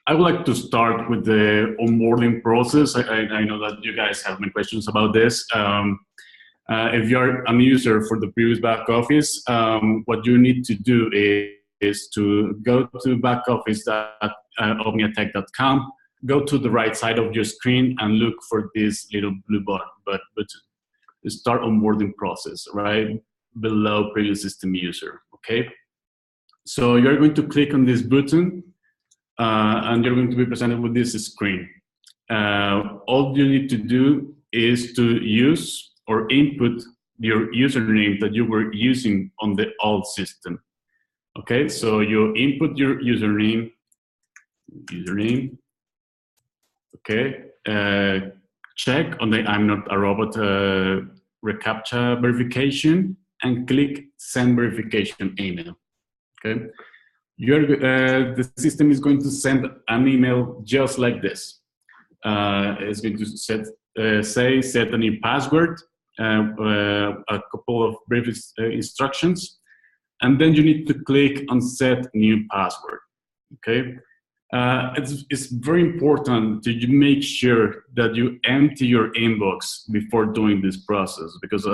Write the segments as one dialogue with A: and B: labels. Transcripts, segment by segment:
A: I would like to start with the onboarding process. I know that you guys have many questions about this. If you're a user for the previous back office, what you need to do is to go to backoffice.omniatech.com, go to the right side of your screen and look for this little blue button, start onboarding process, right below previous system user, okay? So you're going to click on this button and you're going to be presented with this screen. All you need to do is to use or input your username that you were using on the old system. Okay, so you input your username, okay, check on the I'm not a robot reCAPTCHA verification and click send verification email, okay. The system is going to send an email just like this. It's going to set a new password, a couple of brief instructions, and then you need to click on set new password, okay? It's very important that you make sure that you empty your inbox before doing this process, because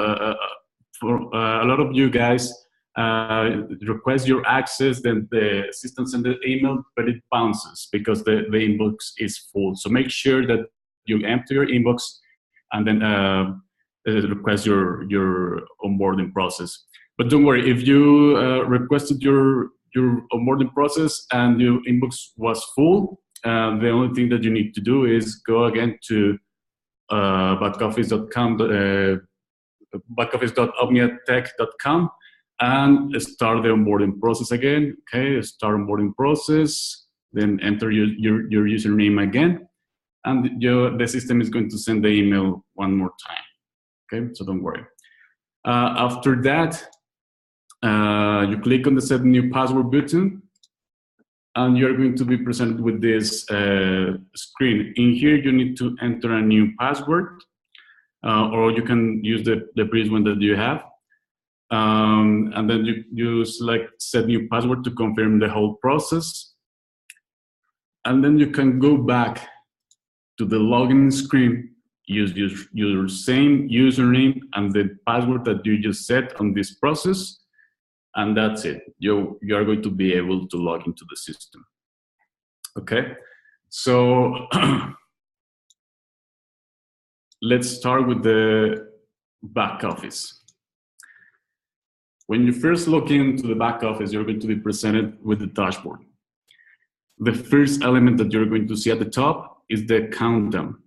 A: for a lot of you guys request your access, then the system sends the email, but it bounces because the inbox is full. So make sure that you empty your inbox and then request your onboarding process. But don't worry, if you requested your onboarding process and your inbox was full, the only thing that you need to do is go again to backoffice.com, backoffice.omniatech.com, and start the onboarding process again. Okay, start onboarding process, then enter your username again, and the system is going to send the email one more time. Okay, so don't worry. After that, you click on the set new password button, and you're going to be presented with this screen. In here, you need to enter a new password, or you can use the previous one that you have. And then you select set new password to confirm the whole process. And then you can go back to the login screen, use your same username and the password that you just set on this process, and that's it. You are going to be able to log into the system. Okay, so let's start with the back office. When you first log into the back office, you're going to be presented with the dashboard. The first element that you're going to see at the top is the countdown.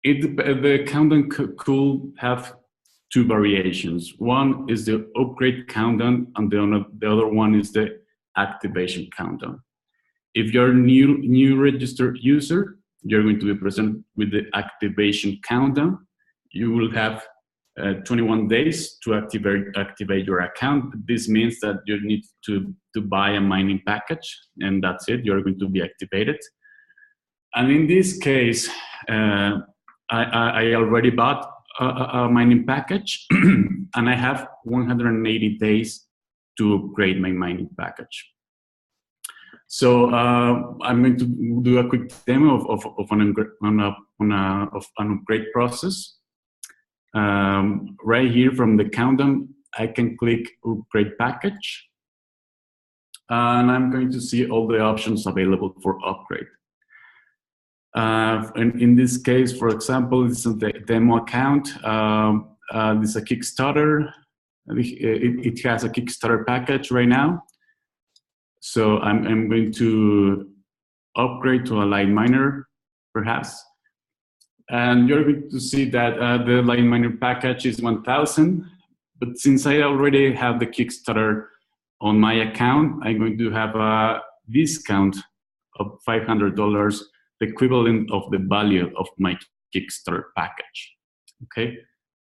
A: The countdown could have two variations. One is the upgrade countdown, and the other one is the activation countdown. If you're a new registered user, you're going to be presented with the activation countdown. You will have 21 days to activate your account. This means that you need to buy a mining package, and that's it. You're going to be activated. And in this case, I already bought a mining package, and I have 180 days to upgrade my mining package. So I'm going to do a quick demo of an upgrade process. Right here from the countdown, I can click upgrade package, and I'm going to see all the options available for upgrade. In this case, for example, this is the demo account. This is a Kickstarter. It has a Kickstarter package right now. So I'm going to upgrade to a light miner, perhaps. And you're going to see that the light miner package is 1,000. But since I already have the Kickstarter on my account, I'm going to have a discount of $500, the equivalent of the value of my Kickstarter package. Okay.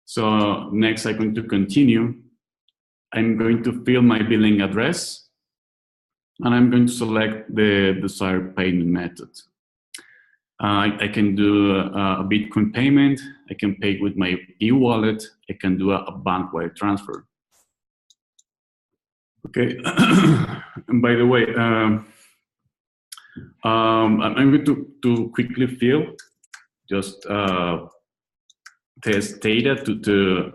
A: So next, I'm going to continue. I'm going to fill my billing address, and I'm going to select the desired payment method. I can do a Bitcoin payment. I can pay with my e-wallet. I can do a bank wire transfer. Okay. And by the way, I'm going to quickly fill just test data to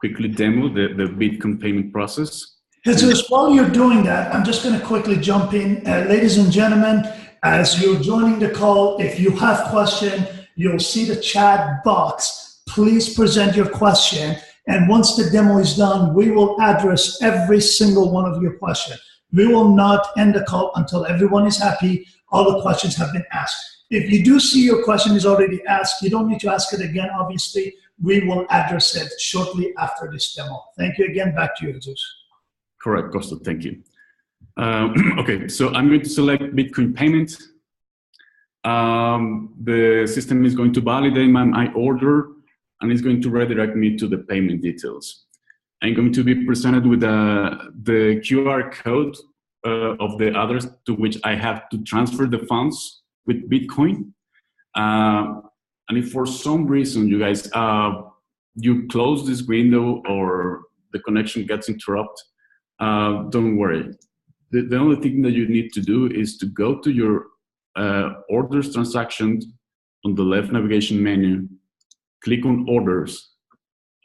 A: quickly demo the Bitcoin payment process.
B: Jesus, while you're doing that, I'm just going to quickly jump in. Ladies and gentlemen, as you're joining the call, if you have question, you'll see the chat box. Please present your question. And once the demo is done, we will address every single one of your questions. We will not end the call until everyone is happy. All the questions have been asked. If you do see your question is already asked, you don't need to ask it again, obviously. We will address it shortly after this demo. Thank you again. Back to you, Jesus.
A: Correct, Costa, thank you. Okay, so I'm going to select Bitcoin payment. The system is going to validate my order, and it's going to redirect me to the payment details. I'm going to be presented with the QR code of the address to which I have to transfer the funds with Bitcoin. And if for some reason you guys, you close this window or the connection gets interrupted, don't worry. The only thing that you need to do is to go to your orders transactions on the left navigation menu, click on orders,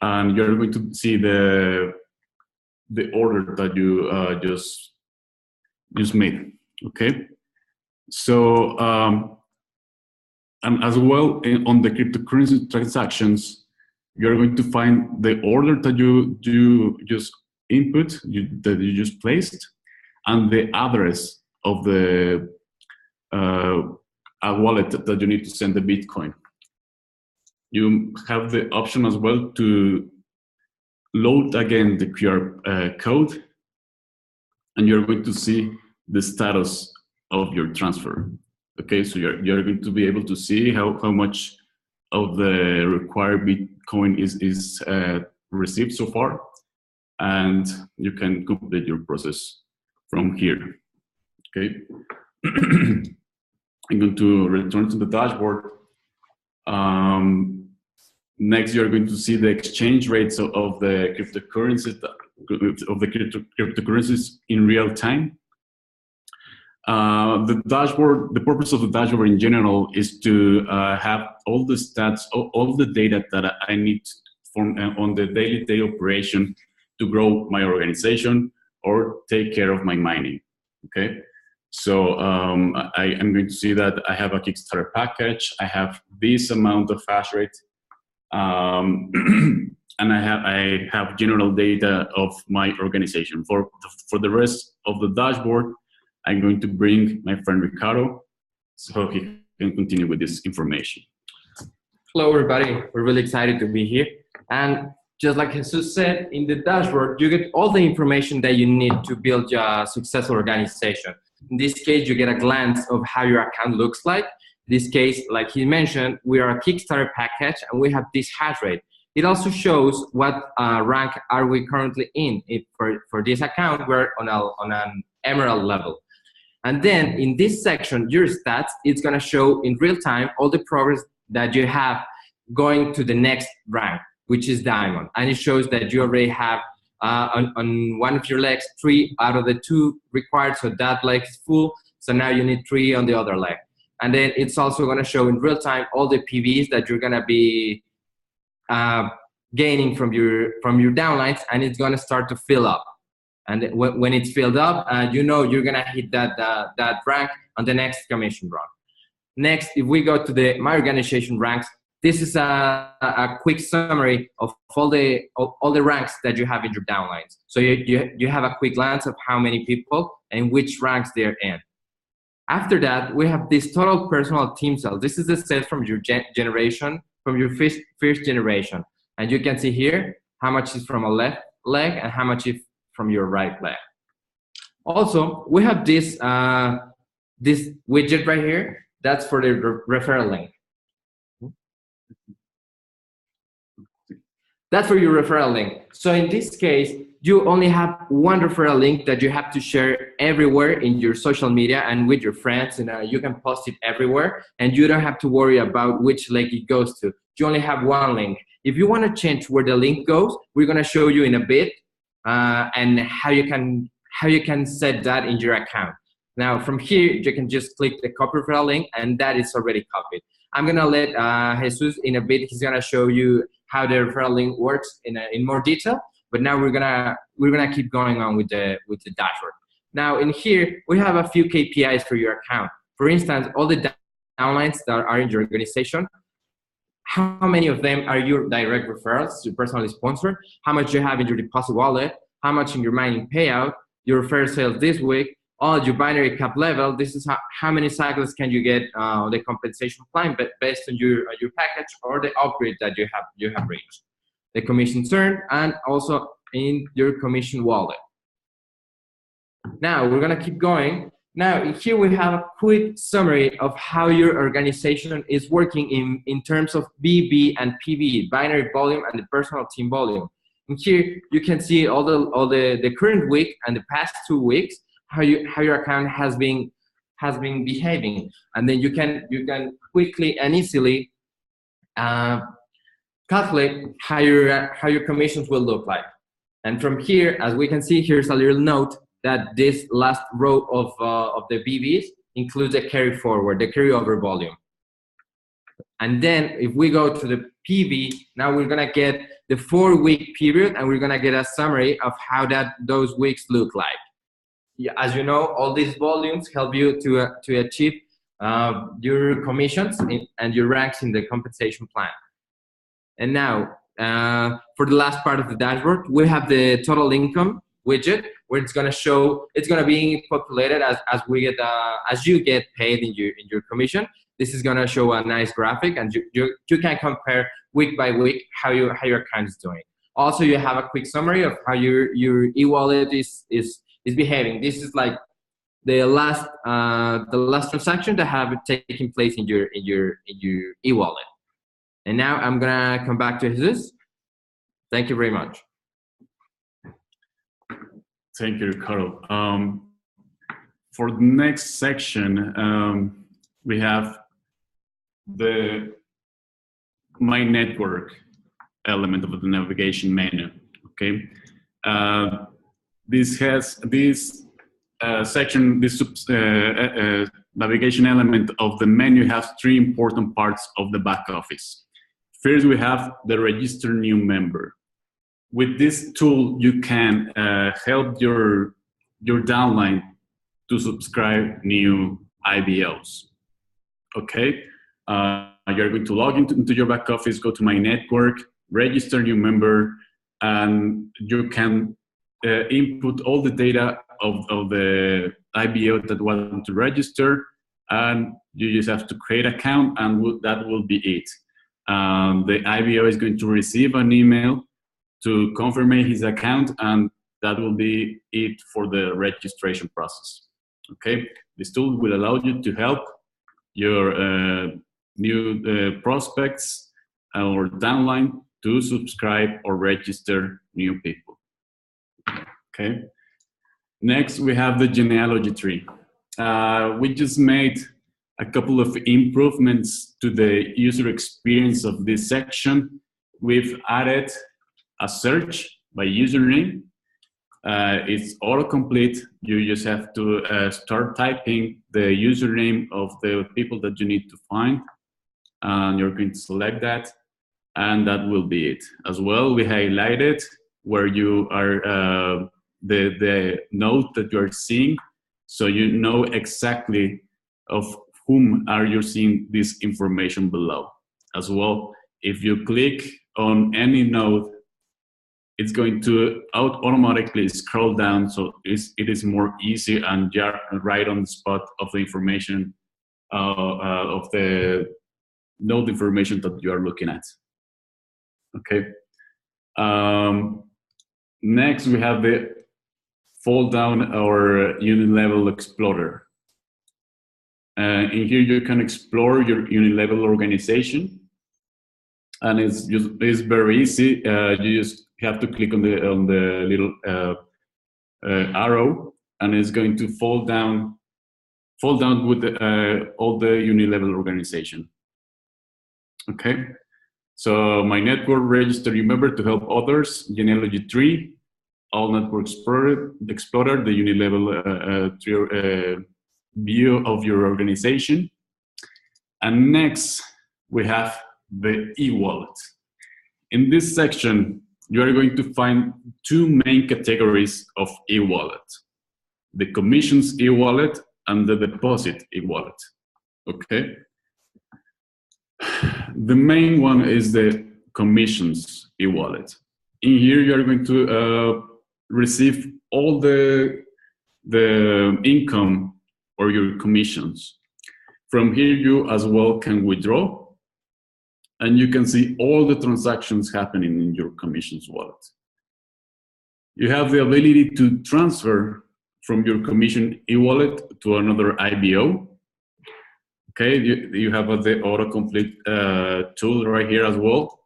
A: and you're going to see the order that you just made. Okay, so and as well on the cryptocurrency transactions, you're going to find the order that you just input that you just placed, and the address of the wallet that you need to send the Bitcoin. You have the option as well to load again the QR code, and you're going to see the status of your transfer. Okay, so you're going to be able to see how much of the required Bitcoin is received so far, and you can complete your process from here. Okay. I'm going to return to the dashboard. Next, you're going to see the exchange rates of the cryptocurrencies in real time. The dashboard, the purpose of the dashboard in general is to have all the stats, all the data that I need on the day-to-day operation to grow my organization or take care of my mining. Okay. So I am going to see that I have a Kickstarter package. I have this amount of hash rate, and I have general data of my organization. For the rest of the dashboard, I'm going to bring my friend Ricardo so he can continue with this information.
C: Hello, everybody. We're really excited to be here. And just like Jesus said, in the dashboard, you get all the information that you need to build a successful organization. In this case, you get a glance of how your account looks like. In this case, like he mentioned, we are a Kickstarter package and we have this hash rate. It also shows what rank are we currently in. For this account, we're on an emerald level. And then in this section, your stats, it's gonna show in real time all the progress that you have going to the next rank, which is diamond. And it shows that you already have on one of your legs, 3 out of the 2 required, so that leg is full. So now you need 3 on the other leg. And then it's also gonna show in real time all the PVs that you're gonna be gaining from your downlines, and it's gonna start to fill up. And when it's filled up, you know you're gonna hit that rank on the next commission run. Next, if we go to the My Organization ranks, this is a quick summary of all the ranks that you have in your downlines. So you have a quick glance of how many people and which ranks they're in. After that, we have this total personal team cell. This is the set from your generation, from your first generation. And you can see here how much is from a left leg and how much is from your right leg. Also, we have this widget right here. That's for the referral link. That's for your referral link. So in this case, you only have one referral link that you have to share everywhere in your social media and with your friends, and you can post it everywhere, and you don't have to worry about which link it goes to. You only have one link. If you want to change where the link goes, we're going to show you in a bit, and how you can set that in your account. Now from here, you can just click the copy referral link, and that is already copied. I'm gonna let Jesus in a bit. He's gonna show you how the referral link works in more detail. But now we're gonna keep going on with the dashboard. Now in here, we have a few KPIs for your account. For instance, all the downlines that are in your organization, how many of them are your direct referrals, your personally sponsored, how much you have in your deposit wallet, how much in your mining payout, your referral sales this week, all your binary cap level. This is how many cycles can you get the compensation plan based on your package or the upgrade that you have reached. The commissions earned, and also in your commission wallet. Now we're gonna keep going. Now here we have a quick summary of how your organization is working in terms of BB and PV, binary volume and the personal team volume. And here you can see all the current week and the past 2 weeks, how your account has been behaving, and then you can quickly and easily calculate how your commissions will look like. And from here, as we can see, here's a little note that this last row of the BVs includes a carry forward, the carryover volume. And then if we go to the PV, now we're gonna get the 4-week period, and we're gonna get a summary of how those weeks look like. Yeah, as you know, all these volumes help you to achieve your commissions and your ranks in the compensation plan. And now, for the last part of the dashboard, we have the total income widget, where it's gonna be populated as you get paid in your commission. This is gonna show a nice graphic, and you can compare week by week how your account is doing. Also, you have a quick summary of how your e-wallet is behaving. This is like the last transaction that have taken place in your e-wallet. And now I'm gonna come back to Jesus. Thank you very much.
A: Thank you, Carl. For the next section, we have the My Network element of the navigation menu. Okay, this section, this navigation element of the menu has 3 important parts of the back office. First, we have the register new member. With this tool, you can help your downline to subscribe new IBOs. Okay, you're going to log into your back office, go to My Network, register new member, and you can input all the data of the IBO that want to register, and you just have to create an account, and that will be it. The IBO is going to receive an email to confirm his account, and that will be it for the registration process. Okay, this tool will allow you to help your new prospects or downline to subscribe or register new people. Okay, next we have the genealogy tree. We just made a couple of improvements to the user experience of this section. We've added a search by username. It's autocomplete. You just have to start typing the username of the people that you need to find, and you're going to select that, and that will be it. As well, we highlighted where you are, the note that you are seeing, so you know exactly of whom are you seeing this information below. As well, if you click on any node, it's going to automatically scroll down, so it is more easy and you're right on the spot of the information, of the node information that you are looking at. Okay. Next, we have the fold down or unit level explorer. In here, you can explore your unit level organization, and it's very easy. You just have to click on the little arrow, and it's going to fall down with all the unit level organization. Okay, so My Network, register new member to help others, genealogy tree, all network explorer, the unit level view of your organization. And next, we have the e-wallet. In this section, you are going to find two main categories of e-wallet: the commissions e-wallet and the deposit e-wallet. Okay. The main one is the commissions e-wallet. In here, you are going to receive all the income or your commissions. From here, you as well can withdraw, and you can see all the transactions happening in your commissions wallet. You have the ability to transfer from your commission e-wallet to another IBO. Okay, you have the autocomplete tool right here as well.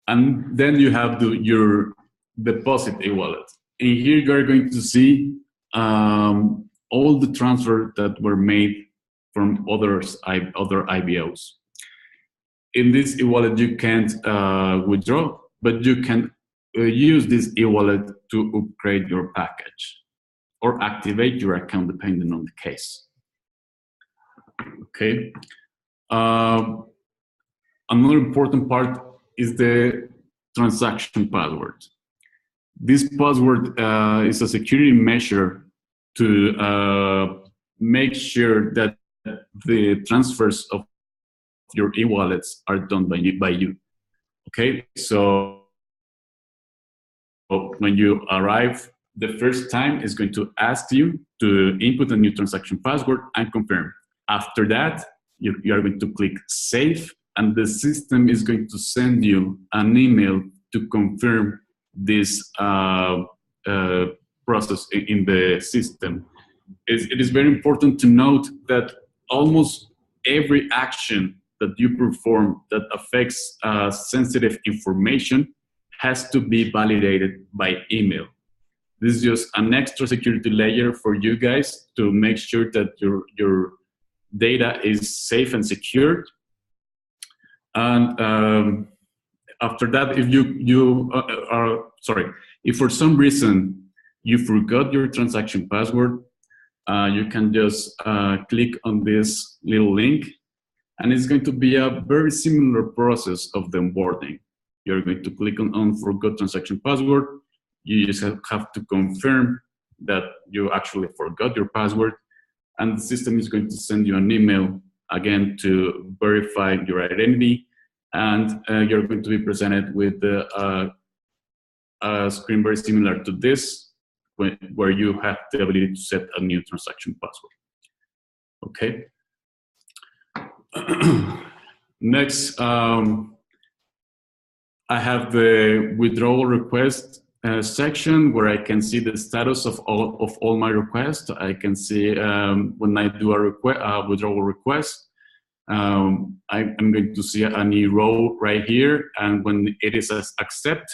A: And then you have your deposit e-wallet. In here, you're going to see all the transfers that were made from other IBOs. In this e-wallet, you can't withdraw, but you can use this e-wallet to upgrade your package or activate your account depending on the case. Okay. Another important part is the transaction password. This password is a security measure to make sure that the transfers of your e-wallets are done by you. Okay, so when you arrive, the first time is going to ask you to input a new transaction password and confirm. After that, you are going to click Save, and the system is going to send you an email to confirm this process in the system. It is very important to note that almost every action that you perform that affects sensitive information has to be validated by email. This is just an extra security layer for you guys to make sure that your data is safe and secured. And after that, if for some reason you forgot your transaction password, you can just click on this little link, and it's going to be a very similar process of the onboarding. You're going to click on forgot transaction password. You just have to confirm that you actually forgot your password, and the system is going to send you an email again to verify your identity, and you're going to be presented with a screen very similar to this, where you have the ability to set a new transaction password. Okay. Next, I have the withdrawal request section where I can see the status of all my requests. I can see when I do a withdrawal request, I'm going to see a new row right here, and when it is accept,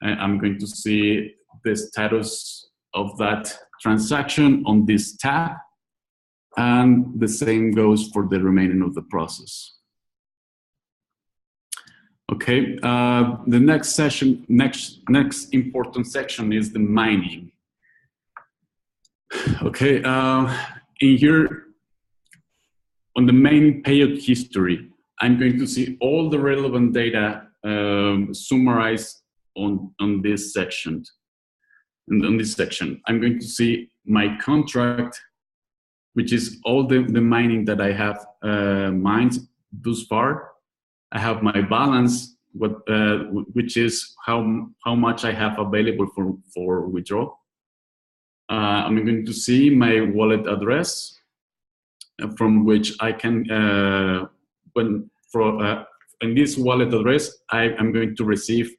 A: I'm going to see the status of that transaction on this tab, and the same goes for the remaining of the process. Okay, the next important section is the mining. Okay, in here, on the main payout history, I'm going to see all the relevant data summarized on this section. On this section, I'm going to see my contract, which is all the mining that I have mined thus far. I have my balance, which is how much I have available for withdrawal. I'm going to see my wallet address, from which I can, in this wallet address, I'm going to receive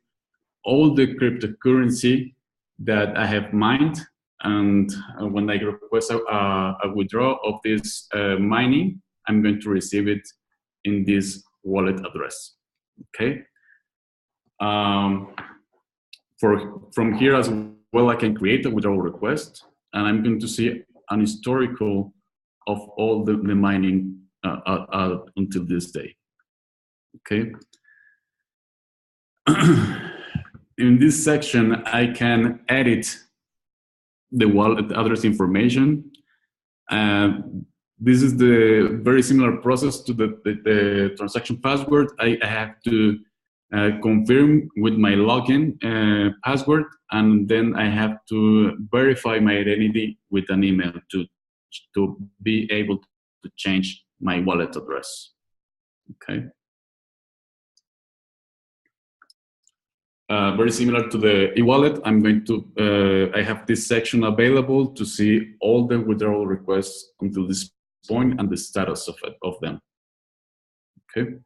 A: all the cryptocurrency that I have mined, and when I request a withdrawal of this mining, I'm going to receive it in this wallet address. Okay. From here as well, I can create a withdrawal request, and I'm going to see an historical of all the mining until this day. Okay. In this section, I can edit the wallet address information. This is the very similar process to the transaction password. I have to confirm with my login password, and then I have to verify my identity with an email to be able to change my wallet address. Okay. Very similar to the e-wallet, I'm going to, I have this section available to see all the withdrawal requests until this point and the status of them. Okay.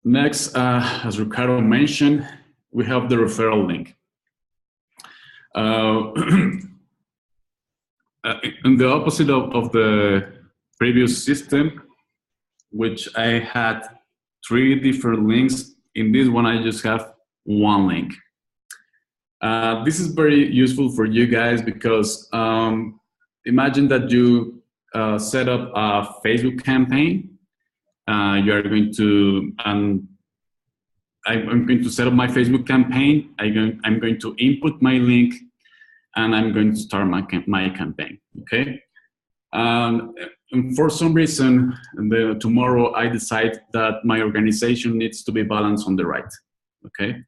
A: Next, as Ricardo mentioned, we have the referral link. In the opposite of the previous system, which I had 3 different links, in this one I just have 1 link. This is very useful for you guys because imagine that you set up a Facebook campaign. You are going to, I'm going to set up my Facebook campaign. I'm going to input my link, and I'm going to start my campaign. Okay. And for some reason, tomorrow I decide that my organization needs to be balanced on the right. Okay.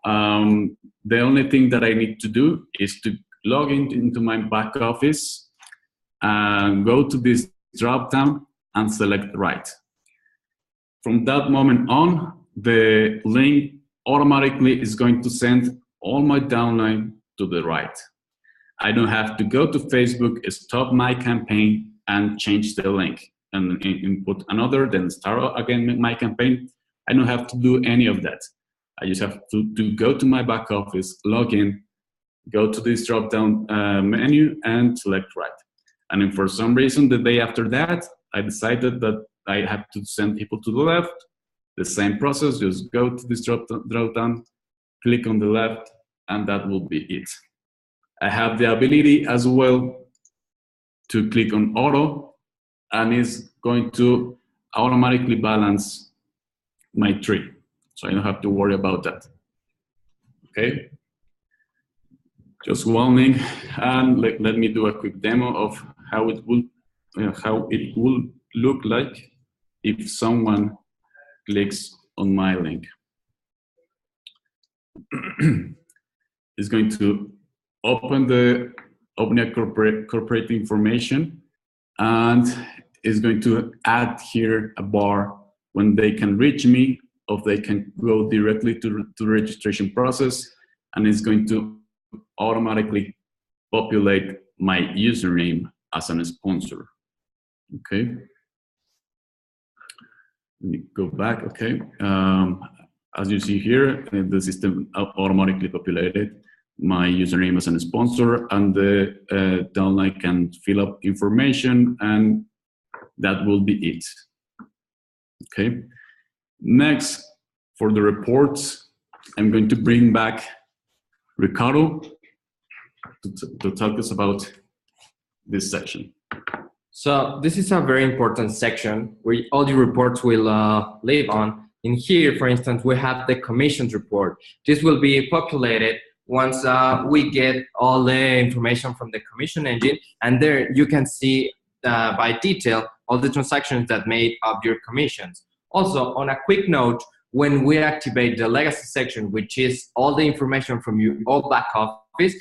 A: The only thing that I need to do is to log into my back office and go to this drop down and select right. From that moment on, the link automatically is going to send all my downline to the right. I don't have to go to Facebook, stop my campaign, and change the link and input another, then start again my campaign. I don't have to do any of that. I just have to go to my back office, log in, go to this drop-down menu, and select right. And then for some reason, the day after that, I decided that I have to send people to the left. The same process, just go to this drop-down, click on the left, and that will be it. I have the ability as well to click on auto, and it's going to automatically balance my tree. So I don't have to worry about that. Okay. Just 1 link, and let me do a quick demo of how it will look like if someone clicks on my link. It's going to open the OVNIA corporate information, and is going to add here a bar when they can reach me, or they can go directly to the registration process, and it's going to automatically populate my username as a sponsor. Okay. Let me go back. Okay. As you see here, the system automatically populated my username as a sponsor, and the downline can fill up information, and that will be it. Okay. Next, for the reports, I'm going to bring back Ricardo to talk us about this section.
C: So this is a very important section where all the reports will live on. In here, for instance, we have the commissions report. This will be populated once we get all the information from the commission engine, and there you can see by detail all the transactions that made up your commissions. Also, on a quick note, when we activate the legacy section, which is all the information from your old back office,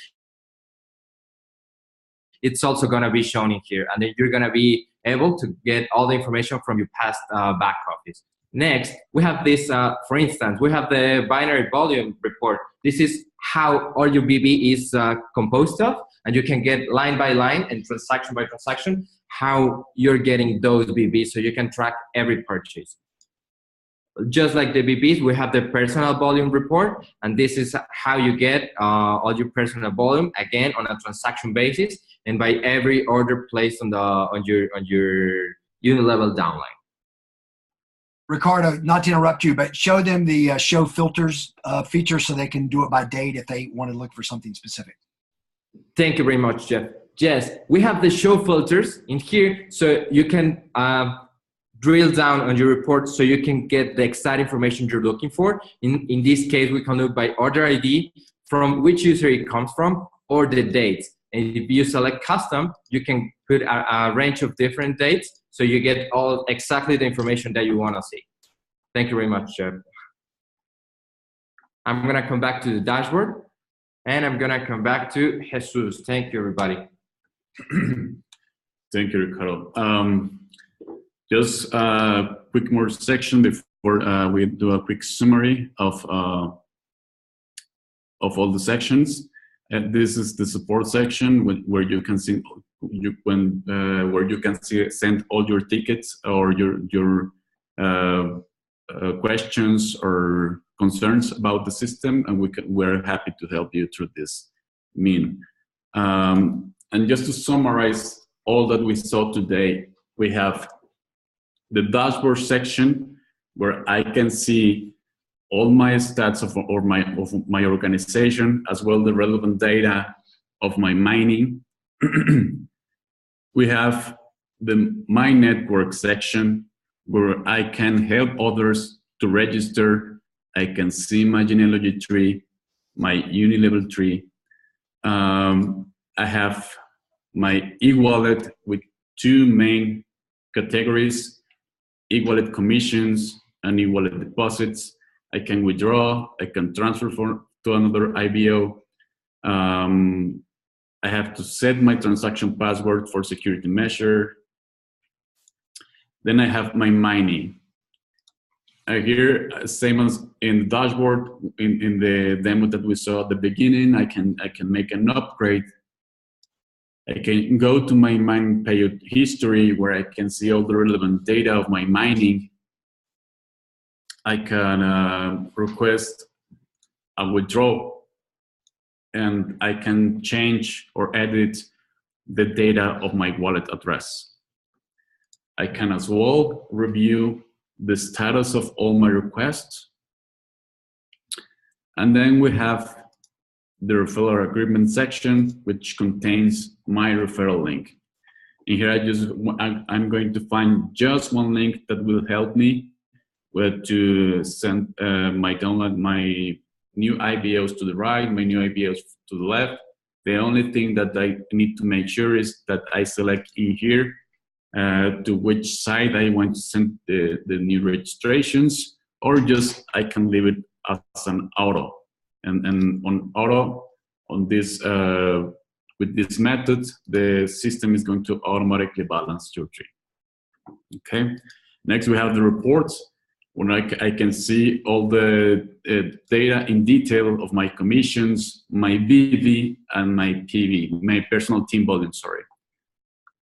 C: it's also going to be shown in here, and then you're going to be able to get all the information from your past back office. Next, we have this, for instance, we have the binary volume report. This is how all your BB is composed of, and you can get line by line and transaction by transaction how you're getting those BBs, so you can track every purchase. Just like the BBs, we have the personal volume report, and this is how you get all your personal volume, again on a transaction basis, and by every order placed on your unit-level downline.
D: Ricardo, not to interrupt you, but show them the show filters feature so they can do it by date if they want to look for something specific.
C: Thank you very much, Jeff. Yes, we have the show filters in here, so you can drill down on your report so you can get the exact information you're looking for. In this case, we can look by order ID, from which user it comes from or the dates. And if you select custom, you can put a range of different dates, so you get all exactly the information that you want to see. Thank you very much, Jeff. I'm going to come back to the dashboard, and I'm going to come back to Jesus. Thank you, everybody.
A: Thank you, Ricardo. Just a quick more section before we do a quick summary of all the sections. And this is the support section where you can see where you can send all your tickets or your questions or concerns about the system, and we're happy to help you through this mean. And just to summarize all that we saw today, we have the dashboard section where I can see all my stats of my organization, as well the relevant data of my mining. We have the My Network section where I can help others to register. I can see my genealogy tree, my Unilevel tree. I have my e-wallet with two main categories: e-wallet commissions and e-wallet deposits. I can withdraw, I can transfer to another IBO. I have to set my transaction password for security measure. Then I have my mining. Here, same as in the dashboard, in the demo that we saw at the beginning, I can make an upgrade. I can go to my mining payout history where I can see all the relevant data of my mining. I can request a withdrawal, and I can change or edit the data of my wallet address. I can as well review the status of all my requests. And then we have the referral agreement section, which contains my referral link. And here I'm going to find just one link that will help me to send my new IBOs to the right, my new IBOs to the left. The only thing that I need to make sure is that I select in here to which side I want to send the new registrations, or just I can leave it as an auto. And on auto, on this with this method, the system is going to automatically balance your tree. Okay. Next, we have the reports, when I can see all the data in detail of my commissions, my BV, and my PV, my personal team volume, sorry.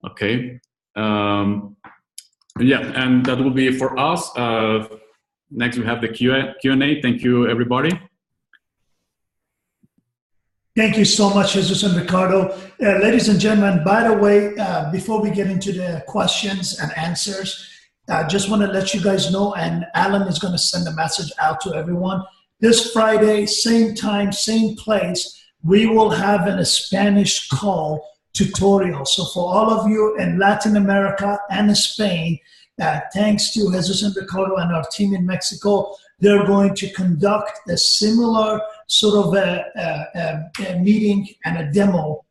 A: Okay. Yeah, and that will be it for us. Next, we have the Q&A. Thank you, everybody.
B: Thank you so much, Jesus and Ricardo. Ladies and gentlemen, by the way, before we get into the questions and answers, I just want to let you guys know, and Alan is going to send a message out to everyone. This Friday, same time, same place, we will have a Spanish call tutorial. So for all of you in Latin America and Spain, thanks to Jesus and Ricardo and our team in Mexico, they're going to conduct a similar sort of a meeting and a demo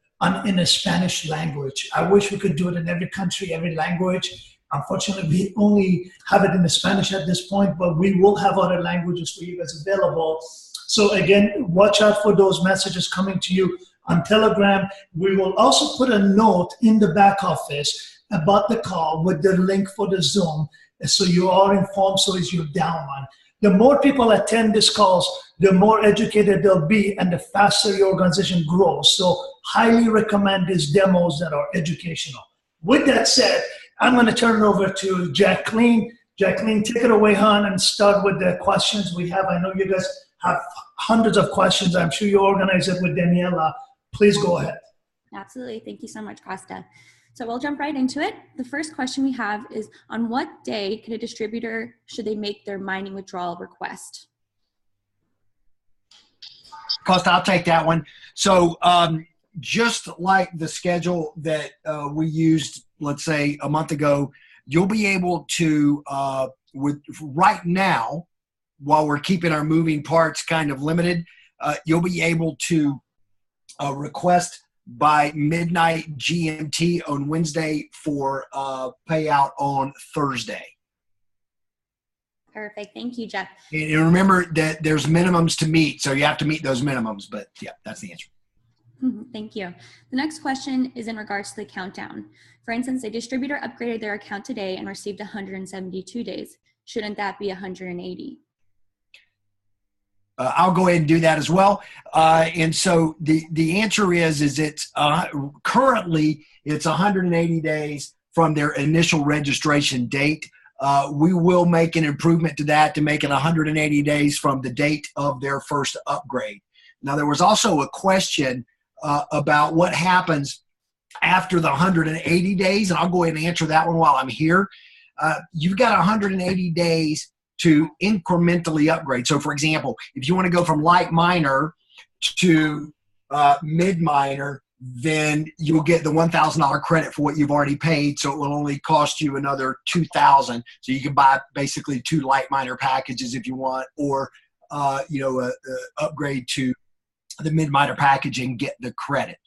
B: in a Spanish language. I wish we could do it in every country, every language. Unfortunately, we only have it in the Spanish at this point, but we will have other languages for you guys available. So again, watch out for those messages coming to you on Telegram. We will also put a note in the back office about the call with the link for the Zoom, so you are informed, so is your downline. The more people attend these calls, the more educated they'll be, and the faster your organization grows. So highly recommend these demos that are educational. With that said, I'm going to turn it over to Jacqueline. Jacqueline, take it away, hon, and start with the questions we have. I know you guys have hundreds of questions. I'm sure you organize it with Daniela. Please go ahead.
E: Absolutely. Thank you so much, Costa. So we'll jump right into it. The first question we have is, on what day could a distributor, should they make their mining withdrawal request?
D: Costa, I'll take that one. So just like the schedule that we used, let's say a month ago, you'll be able to, right now, while we're keeping our moving parts kind of limited, you'll be able to request by midnight GMT on Wednesday for payout on Thursday.
E: Perfect. Thank you, Jeff.
D: And remember that there's minimums to meet, so you have to meet those minimums. But yeah, that's the answer.
E: Thank you. The next question is in regards to the countdown. For instance, a distributor upgraded their account today and received 172 days. Shouldn't that be 180?
D: I'll go ahead and do that as well. And so the answer is it's currently it's 180 days from their initial registration date. We will make an improvement to that to make it 180 days from the date of their first upgrade. Now, there was also a question about what happens after the 180 days, and I'll go ahead and answer that one while I'm here. You've got 180 days to incrementally upgrade. So, for example, if you want to go from light minor to mid minor, then you'll get the $1,000 credit for what you've already paid. So it will only cost you another $2,000. So you can buy basically 2 light minor packages if you want, or upgrade to the mid minor package and get the credit.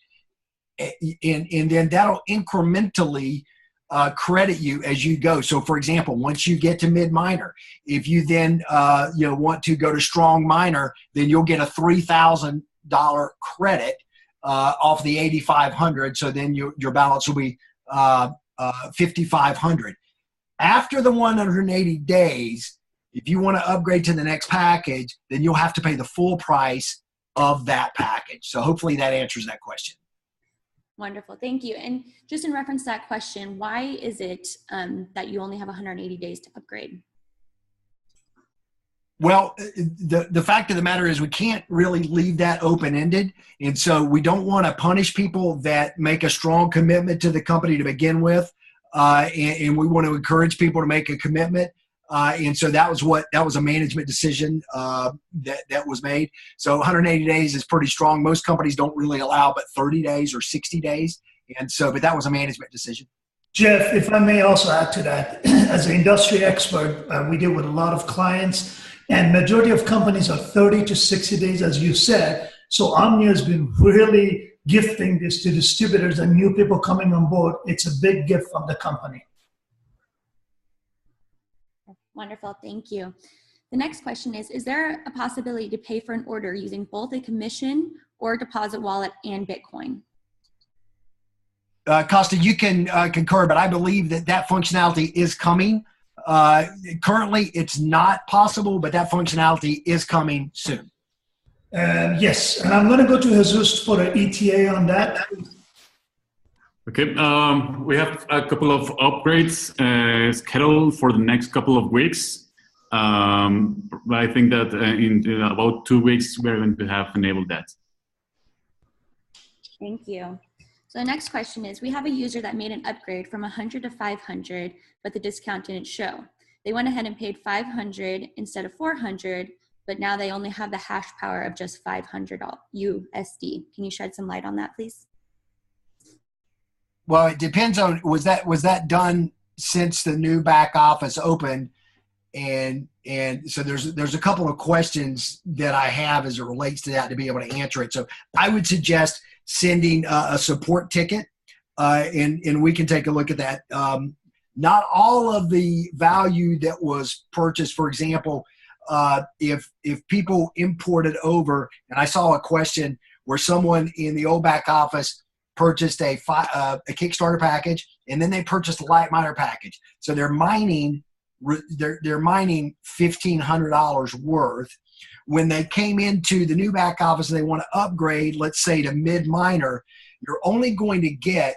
D: And then that'll incrementally credit you as you go. So, for example, once you get to mid minor, if you then want to go to strong minor, then you'll get a $3,000 credit off the 8,500. So then your balance will be 5,500. After the 180 days, if you want to upgrade to the next package, then you'll have to pay the full price of that package. So hopefully that answers that question.
E: Wonderful. Thank you. And just in reference to that question, why is it that you only have 180 days to upgrade?
D: Well, the fact of the matter is we can't really leave that open-ended. And so we don't want to punish people that make a strong commitment to the company to begin with. And we want to encourage people to make a commitment. And so that was a management decision that was made. So 180 days is pretty strong. Most companies don't really allow but 30 days or 60 days. And so, but that was a management decision.
B: Jeff, if I may also add to that, as an industry expert, we deal with a lot of clients, and majority of companies are 30 to 60 days, as you said. So Omnia has been really gifting this to distributors and new people coming on board. It's a big gift from the company.
E: Wonderful. Thank you. The next question is there a possibility to pay for an order using both a commission or deposit wallet and Bitcoin?
D: Costa, you can concur, but I believe that functionality is coming. Currently, it's not possible, but that functionality is coming soon.
B: Yes, and I'm going to go to Jesus for an ETA on that.
A: Okay, we have a couple of upgrades scheduled for the next couple of weeks. I think that in about 2 weeks, we're going to have enabled that.
E: Thank you. So the next question is, we have a user that made an upgrade from 100 to 500, but the discount didn't show. They went ahead and paid 500 instead of 400, but now they only have the hash power of just 500 USD. Can you shed some light on that, please?
D: Well, it depends on, was that done since the new back office opened? And so there's a couple of questions that I have as it relates to that to be able to answer it. So I would suggest sending a support ticket, and we can take a look at that. Not all of the value that was purchased, for example, if people imported over, and I saw a question where someone in the old back office purchased a Kickstarter package, and then they purchased a light miner package. So they're mining $1,500 worth. When they came into the new back office and they want to upgrade, let's say to mid miner, you're only going to get,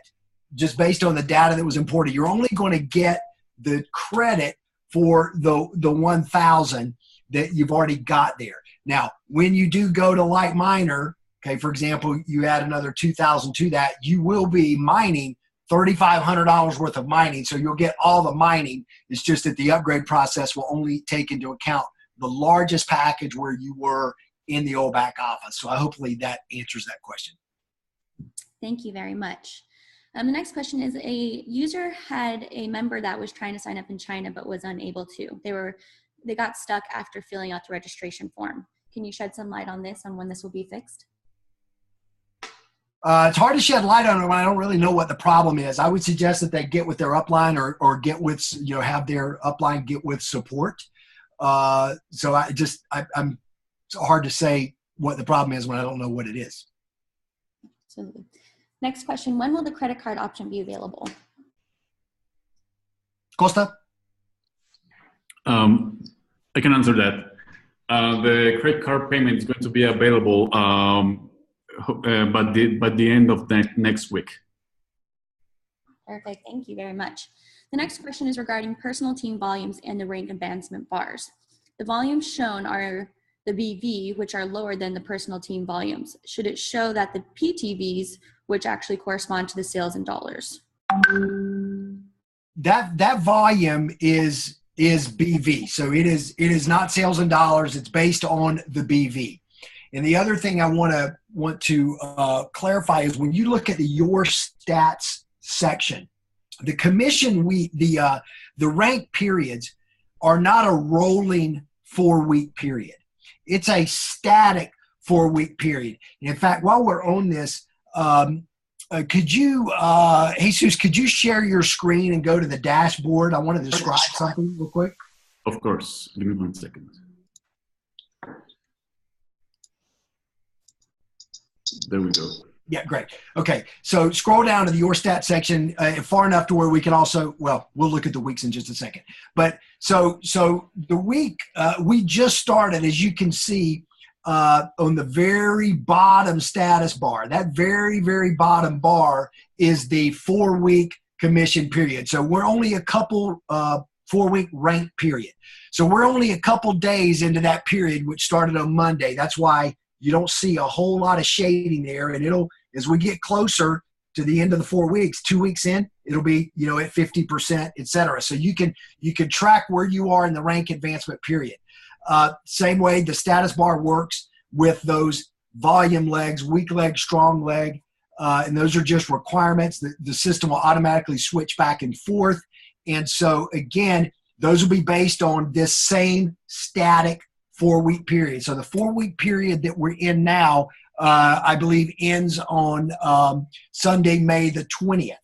D: just based on the data that was imported, you're only going to get the credit for the 1,000 that you've already got there. Now, when you do go to light miner, okay, for example, you add another 2,000 to that, you will be mining $3,500 worth of mining. So you'll get all the mining. It's just that the upgrade process will only take into account the largest package where you were in the old back office. So hopefully that answers that question.
E: Thank you very much. The next question is, a user had a member that was trying to sign up in China but was unable to. They got stuck after filling out the registration form. Can you shed some light on this, on when this will be fixed?
D: It's hard to shed light on it when I don't really know what the problem is. I would suggest that they get with their upline or get with, have their upline get with support. So I'm it's hard to say what the problem is when I don't know what it is.
E: Absolutely. Next question, when will the credit card option be available?
D: Costa?
A: I can answer that. The credit card payment is going to be available by the end of next week.
E: Perfect, thank you very much. The next question is regarding personal team volumes and the rank advancement bars. The volumes shown are the BV, which are lower than the personal team volumes. Should it show that the PTVs, which actually correspond to the sales in dollars?
D: That volume is BV. So it is not sales in dollars. It's based on the BV. And the other thing I want to clarify is when you look at your stats section, the commission the rank periods are not a rolling 4-week period. It's a static 4-week period. And in fact, while we're on this, could you, Jesus, could you share your screen and go to the dashboard? I want to describe something real quick.
A: Of course. Give me 1 second. There we go.
D: Yeah, great. Okay, so scroll down to the Your Stats section far enough to where we can also, well, we'll look at the weeks in just a second. But so the week, we just started, as you can see, on the very bottom status bar. That very, very bottom bar is the 4-week commission period. So we're only a couple 4-week rank period. So we're only a couple days into that period, which started on Monday. That's why you don't see a whole lot of shading there. And it'll, as we get closer to the end of the 4 weeks, 2 weeks in, it'll be, at 50%, et cetera. So you can track where you are in the rank advancement period. Same way the status bar works with those volume legs, weak leg, strong leg, and those are just requirements. The system will automatically switch back and forth. And so, again, those will be based on this same static 4-week period. So the 4-week period that we're in now, I believe, ends on Sunday, May the 20th.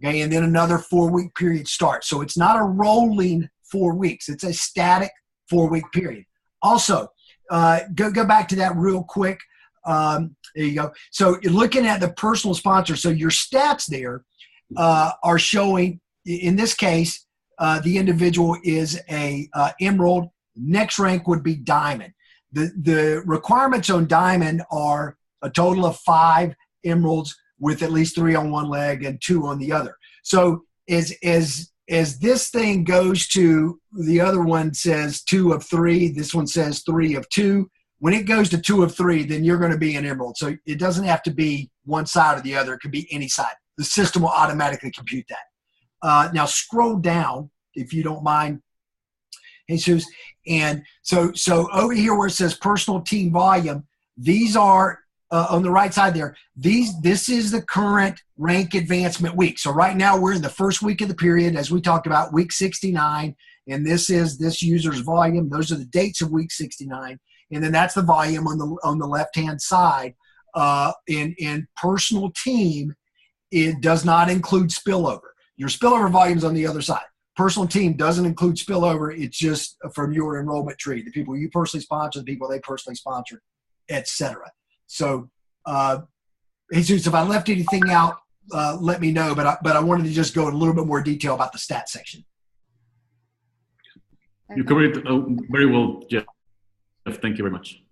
D: Okay, and then another 4-week period starts. So it's not a rolling 4 weeks. It's a static 4-week period. Also, go back to that real quick. There you go. So you're looking at the personal sponsor. So your stats there are showing, in this case, the individual is a emerald. Next rank would be diamond. The requirements on diamond are a total of 5 emeralds with at least 3 on one leg and 2 on the other. So as this thing goes to, the other one says 2 of 3, this one says 3 of 2. When it goes to 2 of 3, then you're going to be an emerald. So it doesn't have to be one side or the other. It could be any side. The system will automatically compute that. Now scroll down, if you don't mind, Jesus. And so over here where it says personal team volume, these are on the right side there. This is the current rank advancement week. So right now we're in the first week of the period, as we talked about, week 69, and this is this user's volume. Those are the dates of week 69, and then that's the volume on the left-hand side. In personal team, it does not include spillover. Your spillover volume's on the other side. Personal team doesn't include spillover. It's just from your enrollment tree, the people you personally sponsor, the people they personally sponsor, etc. So, Jesus, if I left anything out, let me know. But I wanted to just go in a little bit more detail about the stats section.
A: You covered it very well, Jeff. Thank you very much.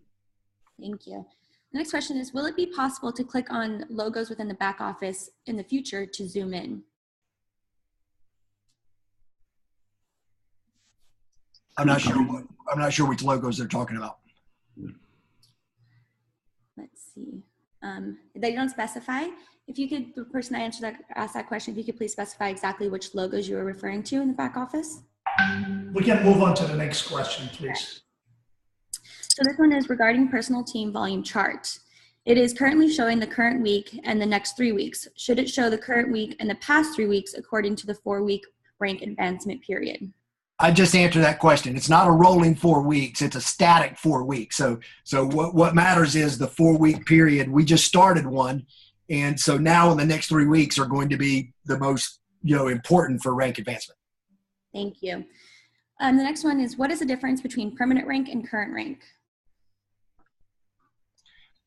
E: Thank you. The next question is, will it be possible to click on logos within the back office in the future to zoom in?
D: I'm not sure which logos they're talking about.
E: Let's see. They don't specify. If you could, the person that asked that question, if you could please specify exactly which logos you were referring to in the back office.
B: We can move on to the next question, please.
E: So this one is regarding personal team volume chart. It is currently showing the current week and the next 3 weeks. Should it show the current week and the past 3 weeks according to the 4-week rank advancement period?
D: I just answered that question. It's not a rolling 4 weeks. It's a static 4 weeks. So what matters is the 4-week period. We just started one. And so now in the next 3 weeks are going to be the most, important for rank advancement.
E: Thank you. The next one is, what is the difference between permanent rank and current rank?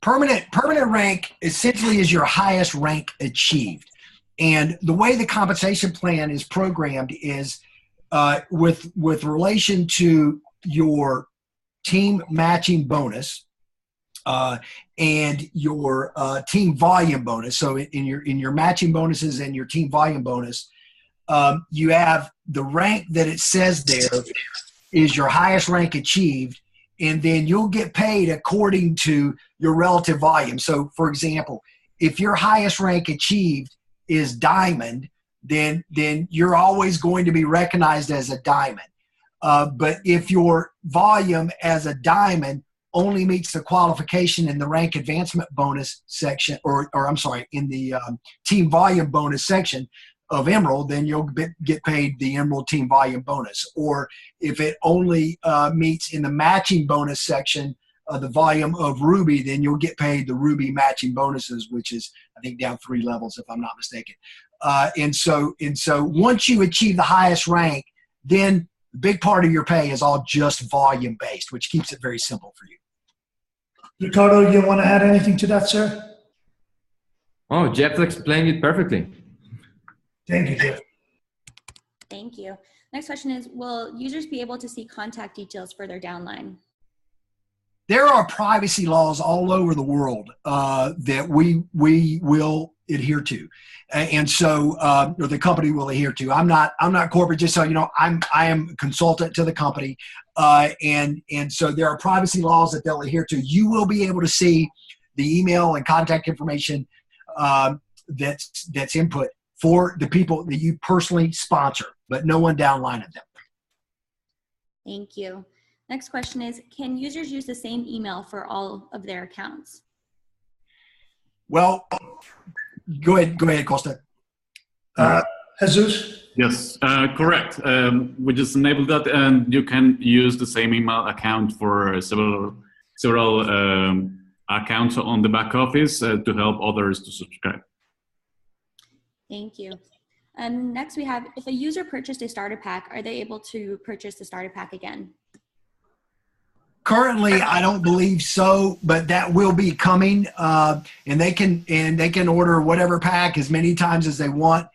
D: Permanent rank essentially is your highest rank achieved. And the way the compensation plan is programmed is with relation to your team matching bonus and your team volume bonus. So in your matching bonuses and your team volume bonus, you have the rank that it says there is your highest rank achieved, and then you'll get paid according to your relative volume. So for example, if your highest rank achieved is diamond, then you're always going to be recognized as a diamond. But if your volume as a diamond only meets the qualification in the rank advancement bonus section, or I'm sorry, in the team volume bonus section of Emerald, then you'll get paid the Emerald team volume bonus. Or if it only meets in the matching bonus section of the volume of Ruby, then you'll get paid the Ruby matching bonuses, which is, I think, down 3 levels, if I'm not mistaken. And so once you achieve the highest rank, then the big part of your pay is all just volume based, which keeps it very simple for you.
B: Ricardo, you want to add anything to that, sir?
C: Oh, Jeff explained it perfectly.
B: Thank you, Jeff.
E: Thank you. Next question is, will users be able to see contact details for their downline?
D: There are privacy laws all over the world that we will adhere to, and so or the company will adhere to. I'm not corporate, just so you know. I am a consultant to the company, and so there are privacy laws that they'll adhere to. You will be able to see the email and contact information that's input for the people that you personally sponsor, but no one downline of them.
E: Thank you. Next question is, can users use the same email for all of their accounts?
D: Well, go ahead, Costa.
B: Jesus?
A: Yes, correct. We just enabled that, and you can use the same email account for several accounts on the back office to help others to subscribe.
E: Thank you. Next we have, if a user purchased a starter pack, are they able to purchase the starter pack again?
D: Currently, I don't believe so, but that will be coming, and they can order whatever pack as many times as they want.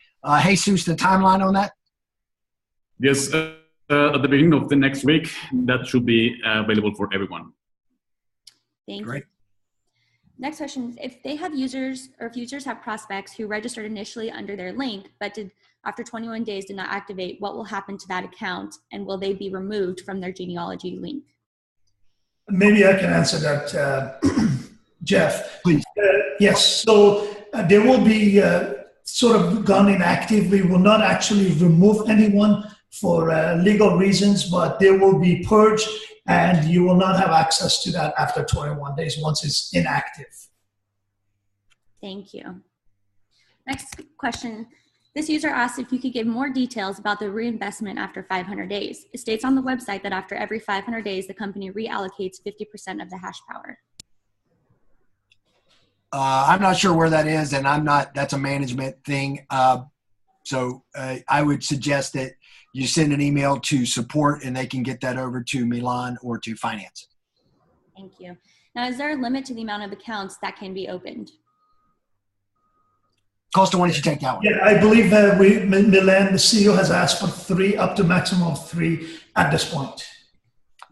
D: Jesus, the timeline on that?
A: Yes, at the beginning of the next week, that should be available for everyone.
E: Thank
D: Great.
E: you. Next question is, if they have users, or if users have prospects who registered initially under their link, but after 21 days did not activate, what will happen to that account, and will they be removed from their genealogy link?
B: Maybe I can answer that, Jeff.
D: Please.
B: Yes, so there will be sort of gone inactive. We will not actually remove anyone for legal reasons, but they will be purged, and you will not have access to that after 21 days once it's inactive.
E: Thank you. Next question. This user asked if you could give more details about the reinvestment after 500 days. It states on the website that after every 500 days, the company reallocates 50% of the hash power.
D: I'm not sure where that is, and that's a management thing. So I would suggest that you send an email to support, and they can get that over to Milan or to finance.
E: Thank you. Now, is there a limit to the amount of accounts that can be opened?
D: Costa, why don't you take that one?
B: Yeah, I believe that Milan, the CEO, has asked for 3, up to maximum of 3 at this point.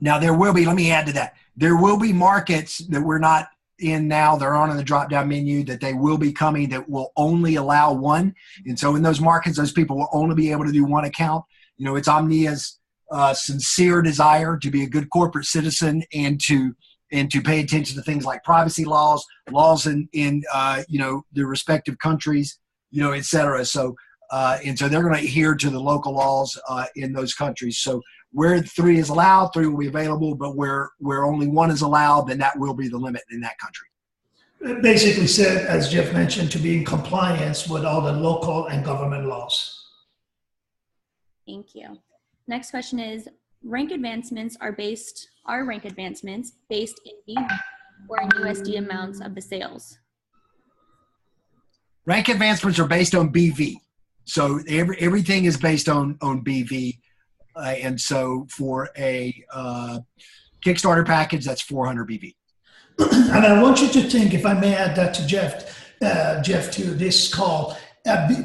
D: Now, there will be, let me add to that, there will be markets that we're not in now, they're on the drop-down menu, that they will be coming that will only allow 1. And so in those markets, those people will only be able to do 1 account. You know, it's Omnia's sincere desire to be a good corporate citizen and to pay attention to things like privacy laws in you know, the respective countries, you know, et cetera. So and so they're going to adhere to the local laws in those countries. So where 3 is allowed, 3 will be available, but where only 1 is allowed, then that will be the limit in that country.
B: It basically said, as Jeff mentioned, to be in compliance with all the local and government laws.
E: Thank you. Next question is, are rank advancements based in BV or in USD amounts of the sales?
D: Rank advancements are based on BV. So everything is based on BV. And so for a Kickstarter package, that's 400 BV.
B: And I want you to think, if I may add that to Jeff to this call,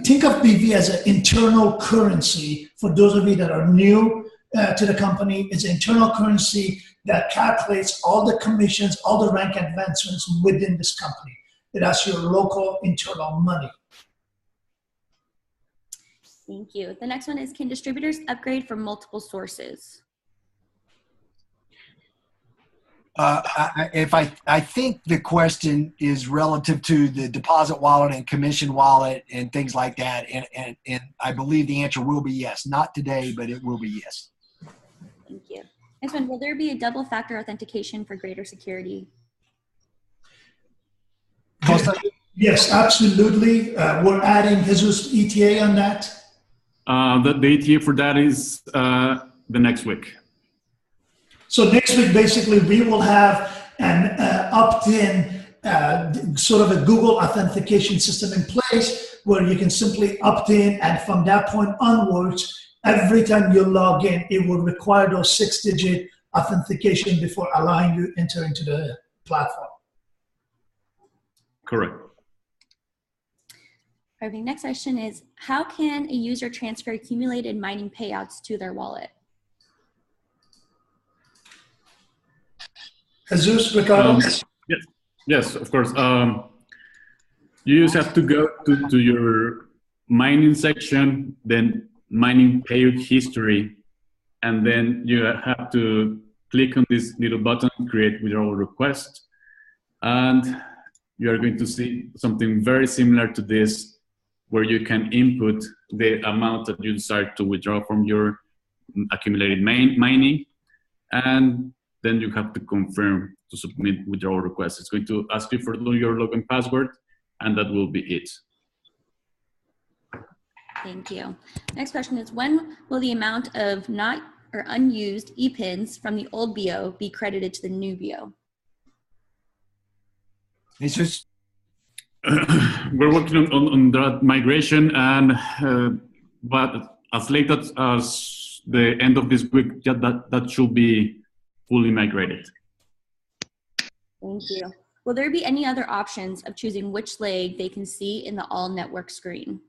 B: think of BV as an internal currency. For those of you that are new to the company, it's an internal currency that calculates all the commissions, all the rank advancements within this company. That's your local internal money.
E: Thank you. The next one is, can distributors upgrade from multiple sources?
D: I think the question is relative to the deposit wallet and commission wallet and things like that. And I believe the answer will be yes. Not today, but it will be yes.
E: Thank you. Next one, will there be a double factor authentication for greater security?
B: Yes, absolutely. We're adding Jesus ETA on that.
A: The ETA for that is the next week.
B: So next week, basically, we will have an opt-in, sort of a Google authentication system in place where you can simply opt in, and from that point onwards, every time you log in, it will require those 6-digit authentication before allowing you to enter into the platform.
A: Correct.
E: Perfect. Next question is, how can a user transfer accumulated mining payouts to their wallet?
B: Jesus, Ricardo?
A: Yes, of course. You just have to go to your mining section, then mining payout history, and then you have to click on this little button, create withdrawal request, and you are going to see something very similar to this, where you can input the amount that you desire to withdraw from your accumulated mining, and then you have to confirm to submit withdrawal request. It's going to ask you for your login password, and that will be it.
E: Thank you. Next question is, when will the amount of not or unused ePINs from the old BO be credited to the new BO?
D: It's just
A: we're working on that migration, and but as late as the end of this week, that should be fully migrated.
E: Thank you. Will there be any other options of choosing which leg they can see in the all network screen?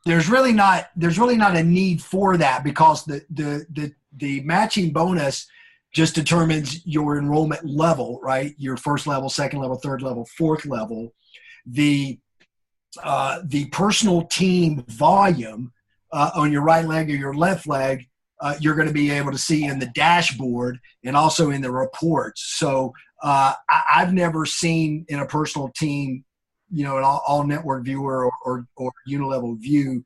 D: There's really not a need for that, because the matching bonus just determines your enrollment level, right? Your first level, second level, third level, fourth level. The personal team volume on your right leg or your left leg, you're going to be able to see in the dashboard and also in the reports. So I've never seen in a personal team, an all network viewer or unilevel view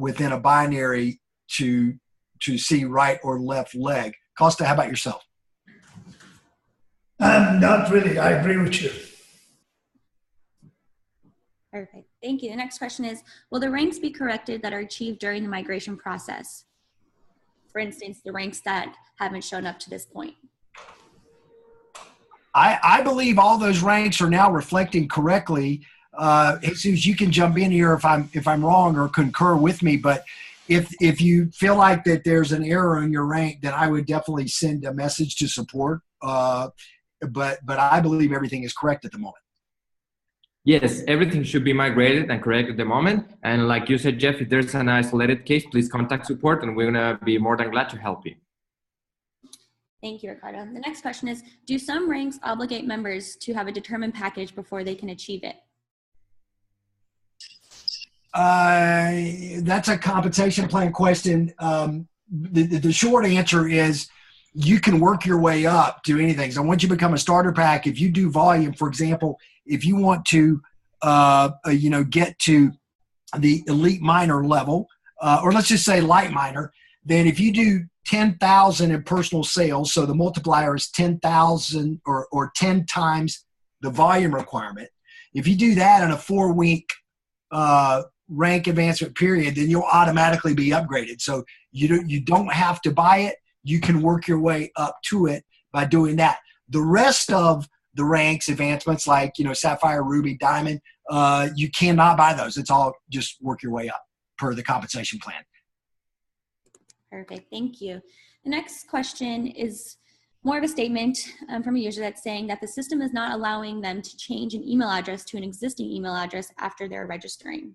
D: within a binary to see right or left leg. Costa, how about yourself?
B: Not really. I agree with you.
E: Perfect. Thank you. The next question is, will the ranks be corrected that are achieved during the migration process? For instance, the ranks that haven't shown up to this point.
D: I believe all those ranks are now reflecting correctly. Jesus, you can jump in here if I'm wrong or concur with me, but if you feel like that there's an error in your rank, then I would definitely send a message to support. But I believe everything is correct at the moment.
C: Yes, everything should be migrated and correct at the moment. And like you said, Jeff, if there's an isolated case, please contact support, and we're gonna be more than glad to help you.
E: Thank you, Ricardo. The next question is, do some ranks obligate members to have a determined package before they can achieve it?
D: That's a compensation plan question. The short answer is you can work your way up to anything. So once you become a starter pack, if you do volume, for example, if you want to, get to the elite miner level, or let's just say light miner, then if you do 10,000 in personal sales, so the multiplier is 10,000 or 10 times the volume requirement. If you do that in a 4-week rank advancement period, then you'll automatically be upgraded. So you don't have to buy it. You can work your way up to it by doing that. The rest of the ranks advancements, like Sapphire, Ruby, Diamond, you cannot buy those. It's all just work your way up per the compensation plan.
E: Perfect. Thank you. The next question is more of a statement from a user that's saying that the system is not allowing them to change an email address to an existing email address after they're registering.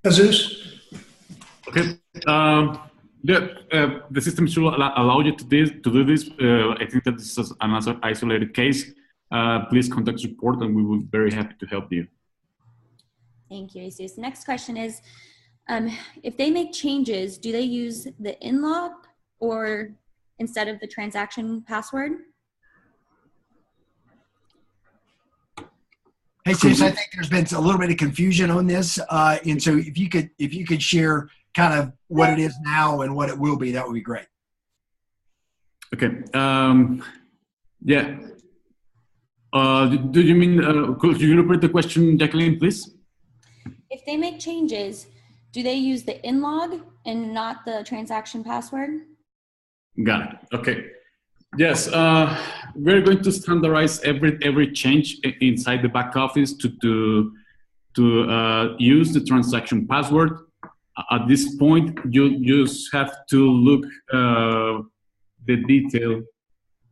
B: Jesus?
A: Okay. The system should allow you to do this. I think that this is another isolated case. Please contact support and we will be very happy to help you.
E: Thank you, Jesus. Next question is, if they make changes, do they use the inlog or instead of the transaction password?
D: Hey, Sis, I think there's been a little bit of confusion on this. And so if you could share kind of what it is now and what it will be, that would be great.
A: Okay. Yeah. Do you mean, could you repeat the question, Jacqueline, please?
E: If they make changes, do they use the inlog and not the transaction password?
A: Got it. Okay. Yes, we're going to standardize every change inside the back office to use the transaction password. At this point, you just have to look the detail,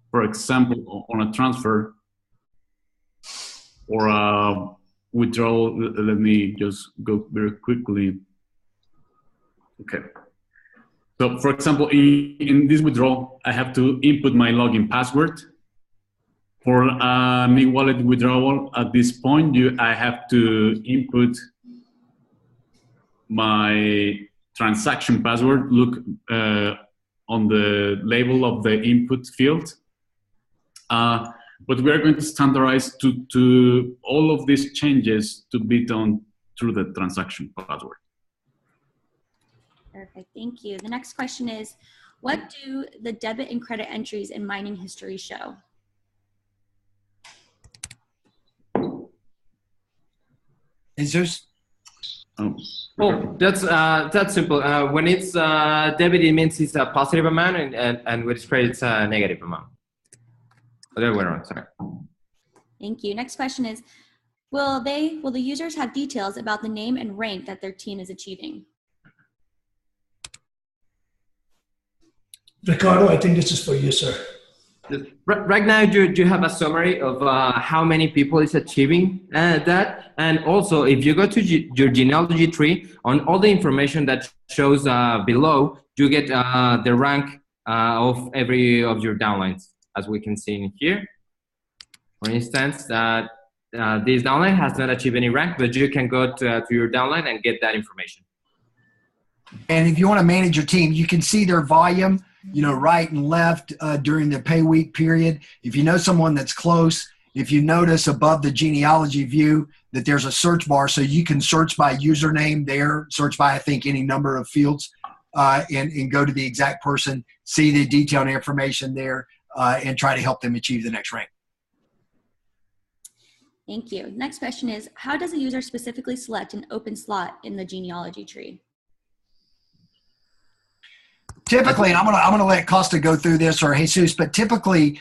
A: for example, on a transfer or a withdrawal. Let me just go very quickly. Okay. So, for example, in this withdrawal, I have to input my login password. For an e-wallet withdrawal, at this point, I have to input my transaction password. Look on the label of the input field. But we are going to standardize to all of these changes to be done through the transaction password.
E: Perfect, thank you. The next question is, what do the debit and credit entries in mining history show?
D: Jesus?
C: Oh, that's simple. When it's debit, it means it's a positive amount, and with credit, it's a negative amount. The other way around, sorry.
E: Thank you. Next question is, will the users have details about the name and rank that their team is achieving?
B: Ricardo, I think this is for you, sir.
C: Right now, you have a summary of how many people is achieving that, and also if you go to your genealogy tree, on all the information that shows below, you get the rank of every of your downlines, as we can see in here. For instance, this downline has not achieved any rank, but you can go to your downline and get that information.
D: And if you want to manage your team, you can see their volume, right and left during the pay week period. If you know someone that's close, if you notice above the genealogy view that there's a search bar, so you can search by username there, search by, I think, any number of fields, and go to the exact person, see the detailed information there, and try to help them achieve the next rank.
E: Thank you. Next question is, how does a user specifically select an open slot in the genealogy tree?
D: Typically, I'm gonna let Costa go through this, or Jesus, but typically,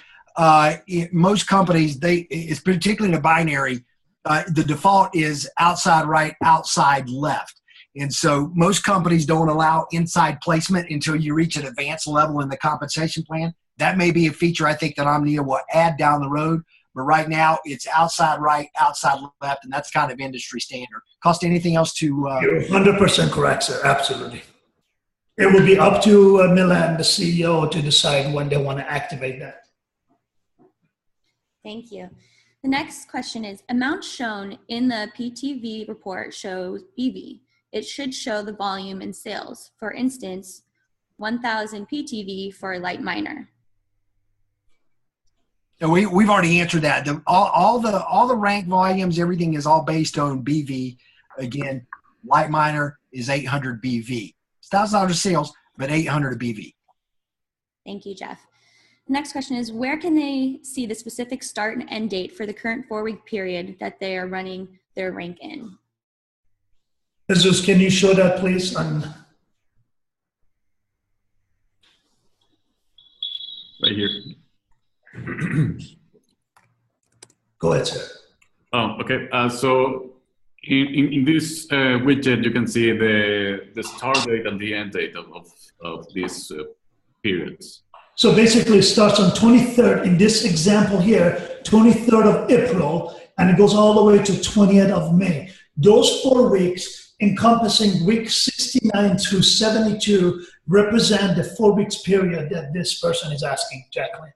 D: most companies, it's particularly in a binary, the default is outside right, outside left. And so most companies don't allow inside placement until you reach an advanced level in the compensation plan. That may be a feature I think that Omnia will add down the road, but right now it's outside right, outside left, and that's kind of industry standard. Costa, anything else to?
B: You're 100% correct, sir. Absolutely. It will be up to Milan, the CEO, to decide when they want to activate that.
E: Thank you. The next question is, amount shown in the PTV report shows BV. It should show the volume in sales. For instance, 1,000 PTV for a light miner.
D: So we've already answered that. All the rank volumes, everything is all based on BV. Again, light miner is 800 BV. It's $1,000 sales, but 800 BV.
E: Thank you, Jeff. The next question is, where can they see the specific start and end date for the current 4-week period that they are running their rank in?
B: Jesus, can you show that, please?
A: Right here.
B: Go ahead, sir.
A: Oh, okay. So in this widget, you can see the start date and the end date of these periods.
B: So basically, it starts on 23rd, in this example here, 23rd of April, and it goes all the way to 20th of May. Those 4 weeks, encompassing week 69 through 72, represent the 4 weeks period that this person is asking, Jacqueline.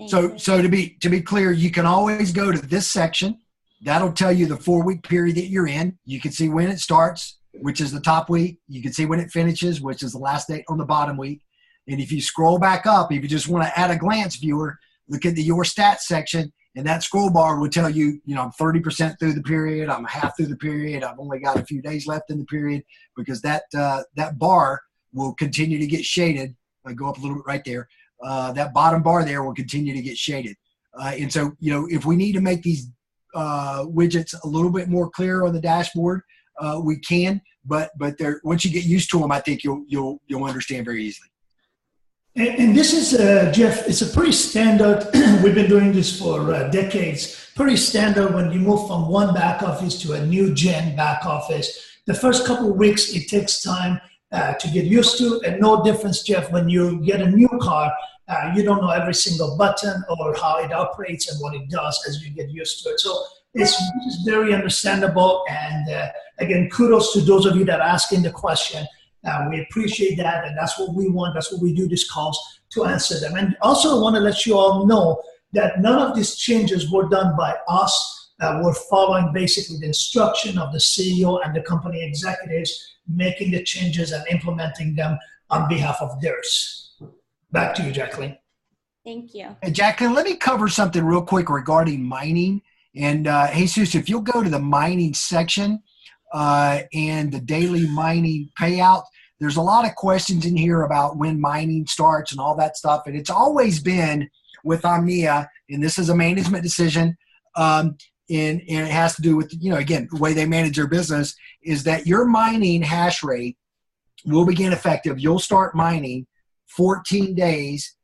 D: So to be clear, you can always go to this section. That'll tell you the 4-week period that you're in. You can see when it starts, which is the top week. You can see when it finishes, which is the last date on the bottom week. And if you scroll back up, if you just want to add a glance viewer, look at the Your Stats section, and that scroll bar will tell you, I'm 30% through the period, I'm half through the period, I've only got a few days left in the period, because that bar will continue to get shaded. I go up a little bit right there. That bottom bar there will continue to get shaded. And so, if we need to make these widgets a little bit more clear on the dashboard, we can. But once you get used to them, I think you'll understand very easily.
B: And this is, Jeff, it's a pretty standard, we've been doing this for decades, pretty standard when you move from one back office to a new gen back office. The first couple of weeks, it takes time to get used to, and no difference, Jeff, when you get a new car, you don't know every single button or how it operates and what it does as you get used to it. So it's very understandable, and again, kudos to those of you that are asking the question. We appreciate that, and that's what we want. That's what we do these calls, to answer them. And also, I want to let you all know that none of these changes were done by us. We're following basically the instruction of the CEO and the company executives, making the changes and implementing them on behalf of theirs. Back to you, Jacqueline.
E: Thank you.
D: Hey, Jacqueline, let me cover something real quick regarding mining. And Jesus, if you'll go to the mining section and the daily mining payout, there's a lot of questions in here about when mining starts and all that stuff. And it's always been with Omnia, and this is a management decision, and it has to do with, again, the way they manage their business, is that your mining hash rate will begin effective. You'll start mining 14 days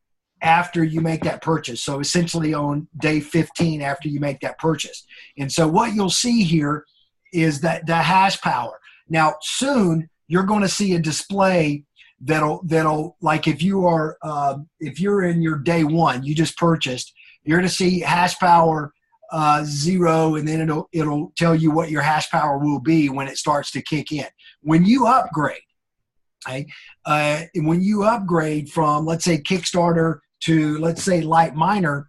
D: after you make that purchase. So essentially on day 15 after you make that purchase. And so what you'll see here is that the hash power. Now, soon you're going to see a display that'll like if you're in your day one, you just purchased, you're going to see hash power 0, and then it'll tell you what your hash power will be when it starts to kick in. When you upgrade, okay, when you upgrade from, let's say, Kickstarter to, let's say, Light Miner,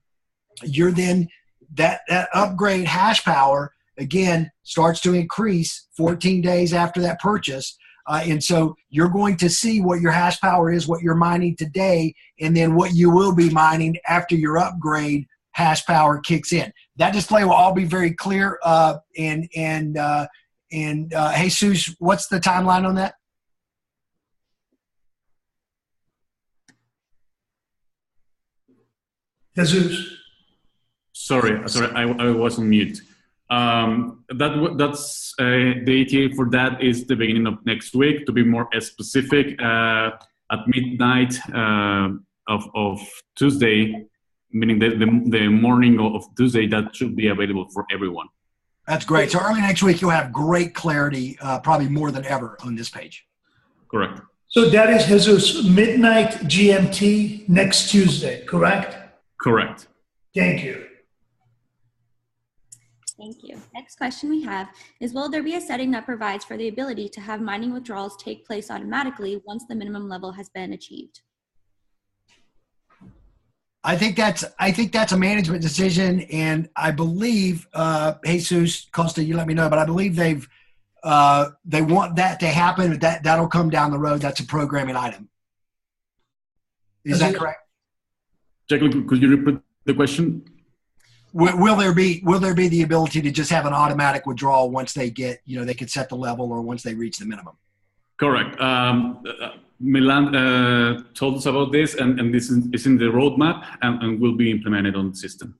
D: you're then that upgrade hash power again starts to increase 14 days after that purchase. And so you're going to see what your hash power is, what you're mining today, and then what you will be mining after your upgrade hash power kicks in. That display will all be very clear. And Jesus, what's the timeline on that?
B: Jesus.
A: Sorry, I was on mute. That's the ETA for that is the beginning of next week. To be more specific, at midnight of Tuesday, meaning the morning of Tuesday, that should be available for everyone.
D: That's great. So early next week, you'll have great clarity, probably more than ever, on this page.
A: Correct.
B: So that is, Jesus, midnight GMT next Tuesday, correct?
A: Correct.
B: Thank you.
E: Thank you. Next question we have is, will there be a setting that provides for the ability to have mining withdrawals take place automatically once the minimum level has been achieved?
D: I think that's a management decision, and I believe Jesus Costa, you let me know, but I believe they want that to happen. That'll come down the road. That's a programming item. Is that correct?
A: Jacqueline, could you repeat the question?
D: Will there be the ability to just have an automatic withdrawal once they get, they could set the level, or once they reach the minimum?
A: Correct. Milan told us about this, and this is in the roadmap and will be implemented on the system.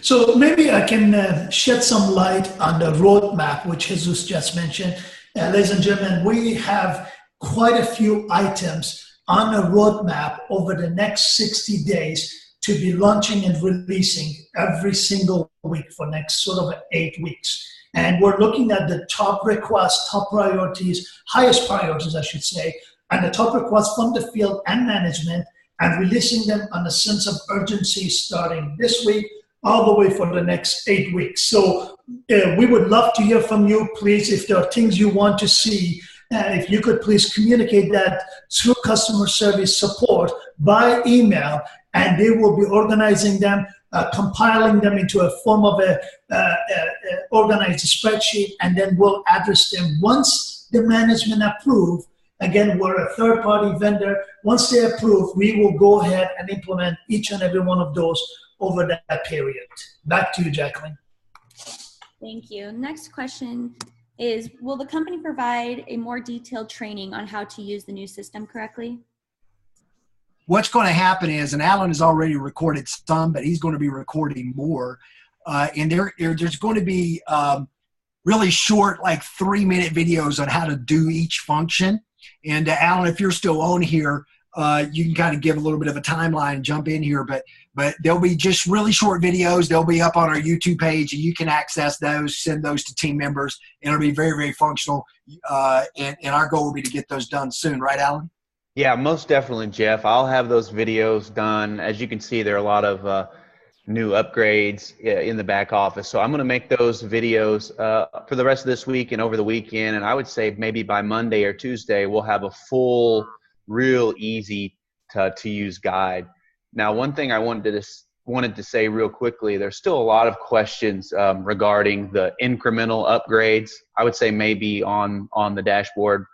B: So maybe I can shed some light on the roadmap, which Jesus just mentioned. Ladies and gentlemen, we have quite a few items on a roadmap over the next 60 days to be launching and releasing every single week for next sort of 8 weeks. And we're looking at the top requests, top priorities, highest priorities, I should say, and the top requests from the field and management, and releasing them on a sense of urgency starting this week all the way for the next 8 weeks. So we would love to hear from you. Please, if there are things you want to see, if you could please communicate that through customer service support by email, and they will be organizing them, compiling them into a form of a organized spreadsheet, and then we'll address them once the management approve. Again, we're a third-party vendor. Once they approve, we will go ahead and implement each and every one of those over that period. Back to you, Jacqueline.
E: Thank you. Next question is, will the company provide a more detailed training on how to use the new system correctly?
D: What's going to happen is, and Alan has already recorded some, but he's going to be recording more. And there's going to be really short, like 3-minute videos on how to do each function. And Alan, if you're still on here, you can kind of give a little bit of a timeline and jump in here, but there'll be just really short videos. They'll be up on our YouTube page, and you can access those, send those to team members, and it'll be very, very functional. And our goal will be to get those done soon. Right, Alan?
F: Yeah, most definitely, Jeff. I'll have those videos done. As you can see, there are a lot of new upgrades in the back office. So I'm going to make those videos for the rest of this week and over the weekend. And I would say maybe by Monday or Tuesday, we'll have a full, real easy to use guide. Now, one thing I wanted to say real quickly, there's still a lot of questions regarding the incremental upgrades. I would say maybe on the dashboard,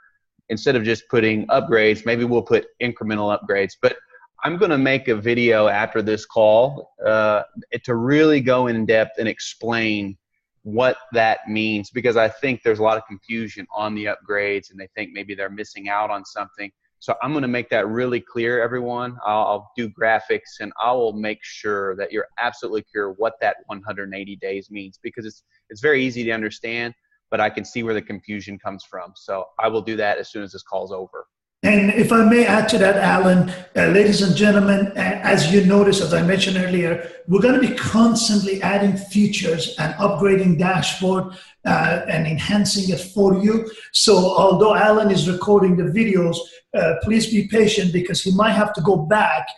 F: instead of just putting upgrades, maybe we'll put incremental upgrades. But I'm going to make a video after this call to really go in depth and explain what that means, because I think there's a lot of confusion on the upgrades and they think maybe they're missing out on something. So I'm going to make that really clear, everyone. I'll do graphics, and I will make sure that you're absolutely clear what that 180 days means, because it's very easy to understand, but I can see where the confusion comes from. So I will do that as soon as this call's over.
B: And if I may add to that, Alan, ladies and gentlemen, as you notice, as I mentioned earlier, we're going to be constantly adding features and upgrading dashboard and enhancing it for you. So although Alan is recording the videos, please be patient, because he might have to go back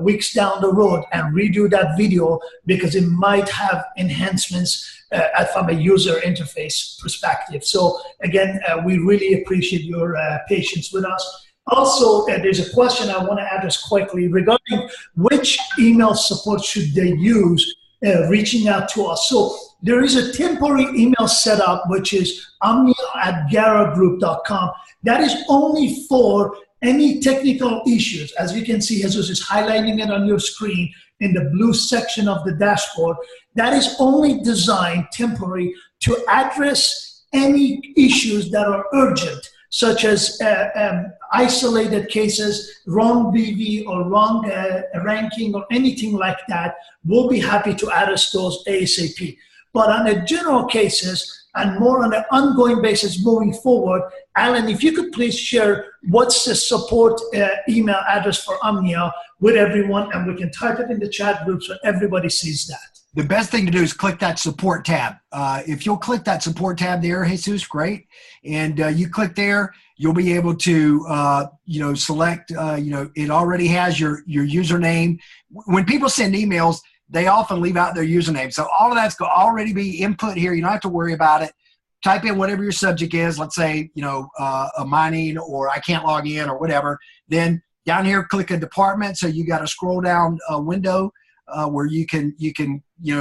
B: weeks down the road and redo that video, because it might have enhancements from a user interface perspective. So again, we really appreciate your patience with us. Also, there's a question I want to address quickly regarding which email support should they use reaching out to us. So there is a temporary email setup, which is omnia@garagroup.com. That is only for any technical issues. As you can see, Jesus is highlighting it on your screen in the blue section of the dashboard. That is only designed temporary to address any issues that are urgent, such as isolated cases, wrong BV or wrong ranking or anything like that. We'll be happy to address those ASAP. But on the general cases and more on an ongoing basis moving forward, Alan, if you could please share what's the support email address for Omnia with everyone, and we can type it in the chat group so everybody sees that.
D: The best thing to do is click that support tab. If you'll click that support tab there, Jesus, great. And you click there, you'll be able to, select, it already has your username. When people send emails, they often leave out their username. So all of that's going to already be input here. You don't have to worry about it. Type in whatever your subject is. Let's say, a mining, or I can't log in, or whatever. Then down here, click a department. So you got a scroll down window where you can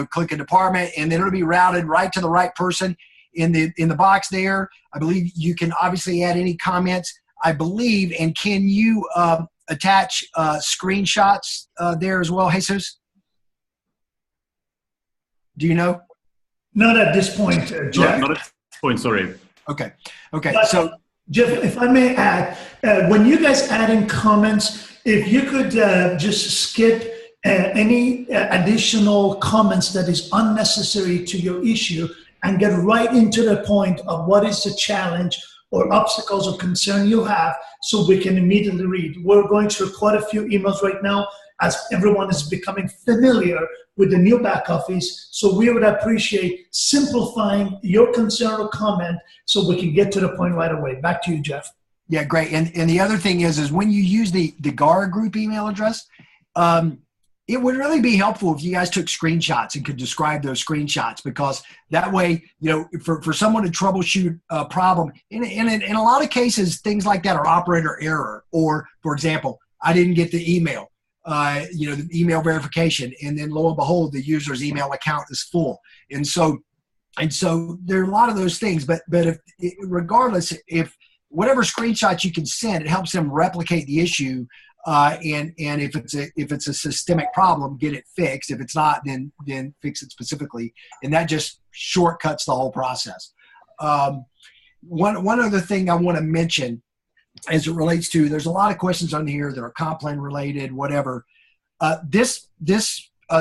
D: click a department, and then it'll be routed right to the right person in the box there. I believe you can obviously add any comments, I believe. And can you attach screenshots there as well, Jesus? Do you know?
B: Not at this point, Jeff.
A: Not at this point, sorry.
D: Okay.
B: But,
D: so,
B: Jeff, if I may add, when you guys add in comments, if you could just skip any additional comments that is unnecessary to your issue and get right into the point of what is the challenge or obstacles or concern you have so we can immediately read. We're going through quite a few emails right now as everyone is becoming familiar with the new back office. So we would appreciate simplifying your concern or comment so we can get to the point right away. Back to you, Jeff.
D: Yeah, great. And the other thing is when you use the GARA group email address, it would really be helpful if you guys took screenshots and could describe those screenshots, because that way, for someone to troubleshoot a problem, in a lot of cases, things like that are operator error. Or, for example, I didn't get the email, the email verification, and then lo and behold, the user's email account is full. And so there are a lot of those things. But regardless, if whatever screenshots you can send, it helps them replicate the issue. And if it's a systemic problem, get it fixed. If it's not, then fix it specifically, and that just shortcuts the whole process. One other thing I want to mention, as it relates to, there's a lot of questions on here that are comp plan related, whatever. This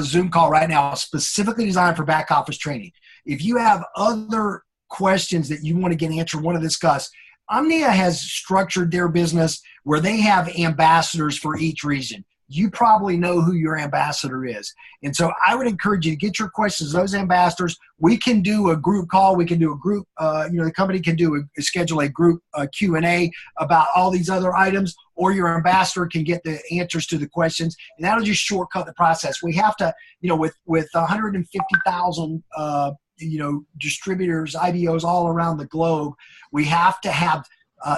D: Zoom call right now is specifically designed for back office training. If you have other questions that you want to get answered, want to discuss, Omnia has structured their business where they have ambassadors for each region. You probably know who your ambassador is. And so I would encourage you to get your questions to those ambassadors. We can do a group call. We can do a group, the company can schedule a group Q&A about all these other items, or your ambassador can get the answers to the questions, and that'll just shortcut the process. We have to, with 150,000 distributors, IBOs all around the globe, we have to have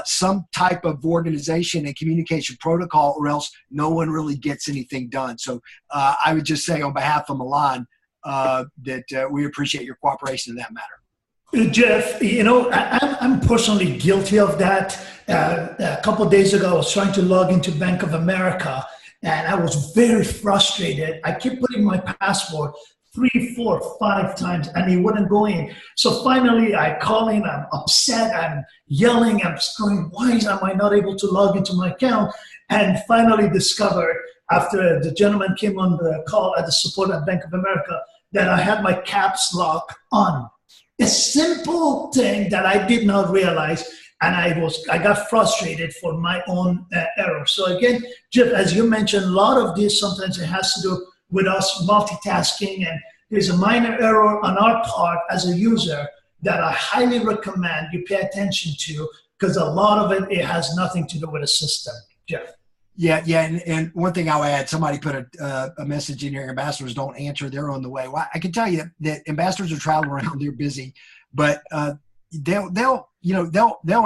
D: some type of organization and communication protocol, or else no one really gets anything done. So I would just say on behalf of Milan that we appreciate your cooperation in that matter.
B: Jeff, I'm personally guilty of that. A couple of days ago, I was trying to log into Bank of America, and I was very frustrated. I kept putting my password 3, 4, 5 times, and he wouldn't go in. So finally, I call in. I'm upset. I'm yelling. I'm screaming, why am I not able to log into my account? And finally discovered, after the gentleman came on the call at the support at Bank of America, that I had my caps lock on. A simple thing that I did not realize, and I got frustrated for my own error. So again, Jeff, as you mentioned, a lot of this sometimes it has to do with us multitasking, and there's a minor error on our part as a user that I highly recommend you pay attention to, because a lot of it has nothing to do with the system. Jeff.
D: Yeah, and one thing I'll add, somebody put a message in here, ambassadors don't answer, they're on the way. Well, I can tell you that ambassadors are traveling around, they're busy, but they'll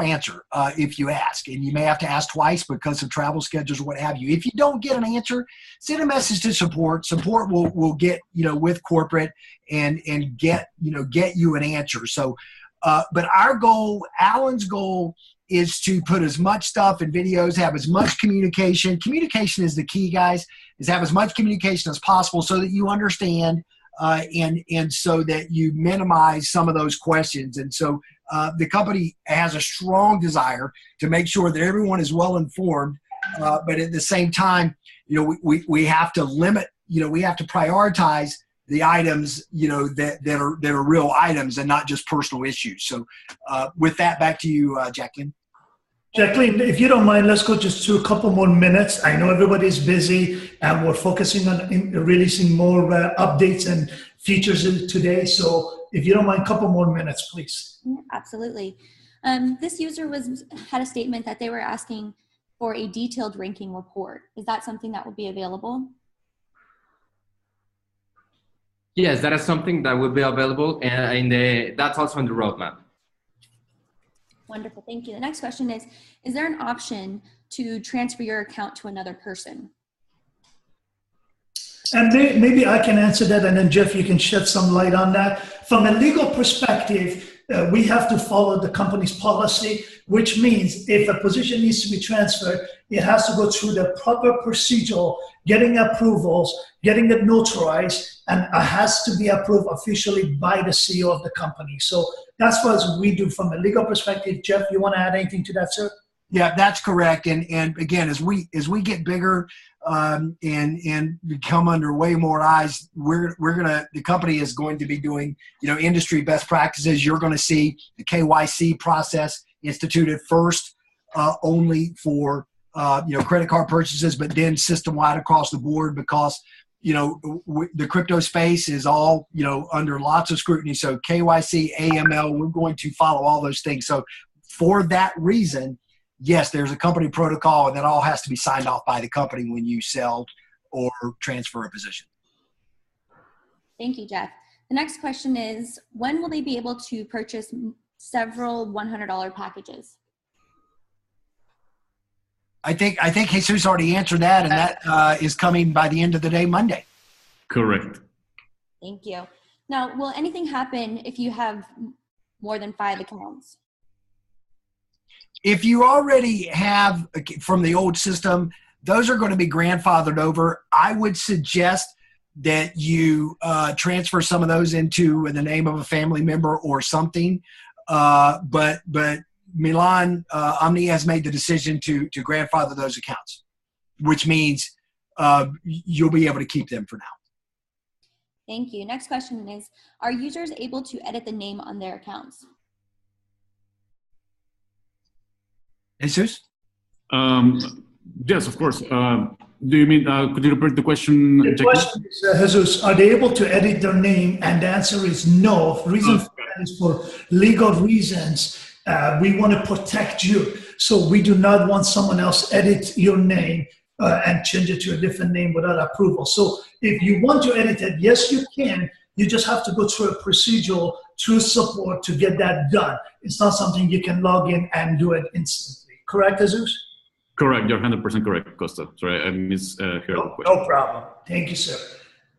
D: answer if you ask, and you may have to ask twice because of travel schedules or what have you. If you don't get an answer, send a message to support. Support will get with corporate and get you an answer. So, but our goal, Alan's goal, is to put as much stuff in videos, have as much communication. Communication is the key, guys. Is have as much communication as possible so that you understand and so that you minimize some of those questions. And so the company has a strong desire to make sure that everyone is well informed, but at the same time, we have to limit, we have to prioritize the items, that are real items and not just personal issues. So with that, back to you, Jacqueline.
B: Jacqueline, if you don't mind, let's go just to a couple more minutes. I know everybody's busy and we're focusing on releasing more updates and features today. So if you don't mind, a couple more minutes, please.
E: Absolutely. This user had a statement that they were asking for a detailed ranking report. Is that something that will be available?
C: Yes, that is something that will be available, and that's also on the roadmap.
E: Wonderful, thank you. The next question is there an option to transfer your account to another person?
B: And maybe I can answer that, and then Jeff, you can shed some light on that. From a legal perspective, we have to follow the company's policy, which means if a position needs to be transferred, it has to go through the proper procedure, getting approvals, getting it notarized, and it has to be approved officially by the CEO of the company. So that's what we do from a legal perspective. Jeff, you want to add anything to that, sir?
D: Yeah, that's correct. And again, as we get bigger and become under way more eyes, the company is going to be doing, industry best practices. You're going to see the KYC process instituted first, only for credit card purchases, but then system wide across the board, because the crypto space is all under lots of scrutiny. So KYC, AML, we're going to follow all those things. So for that reason, yes, there's a company protocol, and that all has to be signed off by the company when you sell or transfer a position.
E: Thank you, Jeff. The next question is, when will they be able to purchase several $100 packages?
D: I think Jesus already answered that, and that is coming by the end of the day, Monday.
A: Correct.
E: Thank you. Now, will anything happen if you have more than 5 accounts?
D: If you already have from the old system, those are going to be grandfathered over. I would suggest that you transfer some of those into in the name of a family member or something. But Milan Omni has made the decision to grandfather those accounts, which means you'll be able to keep them for now.
E: Thank you. Next question is, are users able to edit the name on their accounts?
D: Jesus?
A: Yes, of course. Do you mean, could you repeat the question?
B: The question is, Jesus, are they able to edit their name? And the answer is no. The reason for that is for legal reasons. We want to protect you. So we do not want someone else edit your name and change it to a different name without approval. So if you want to edit it, yes, you can. You just have to go through a procedure through support to get that done. It's not something you can log in and do it instantly. Correct, Jesus?
A: Correct. You're 100% correct, Costa. Sorry, I misheard the question.
B: No problem. Thank you, sir.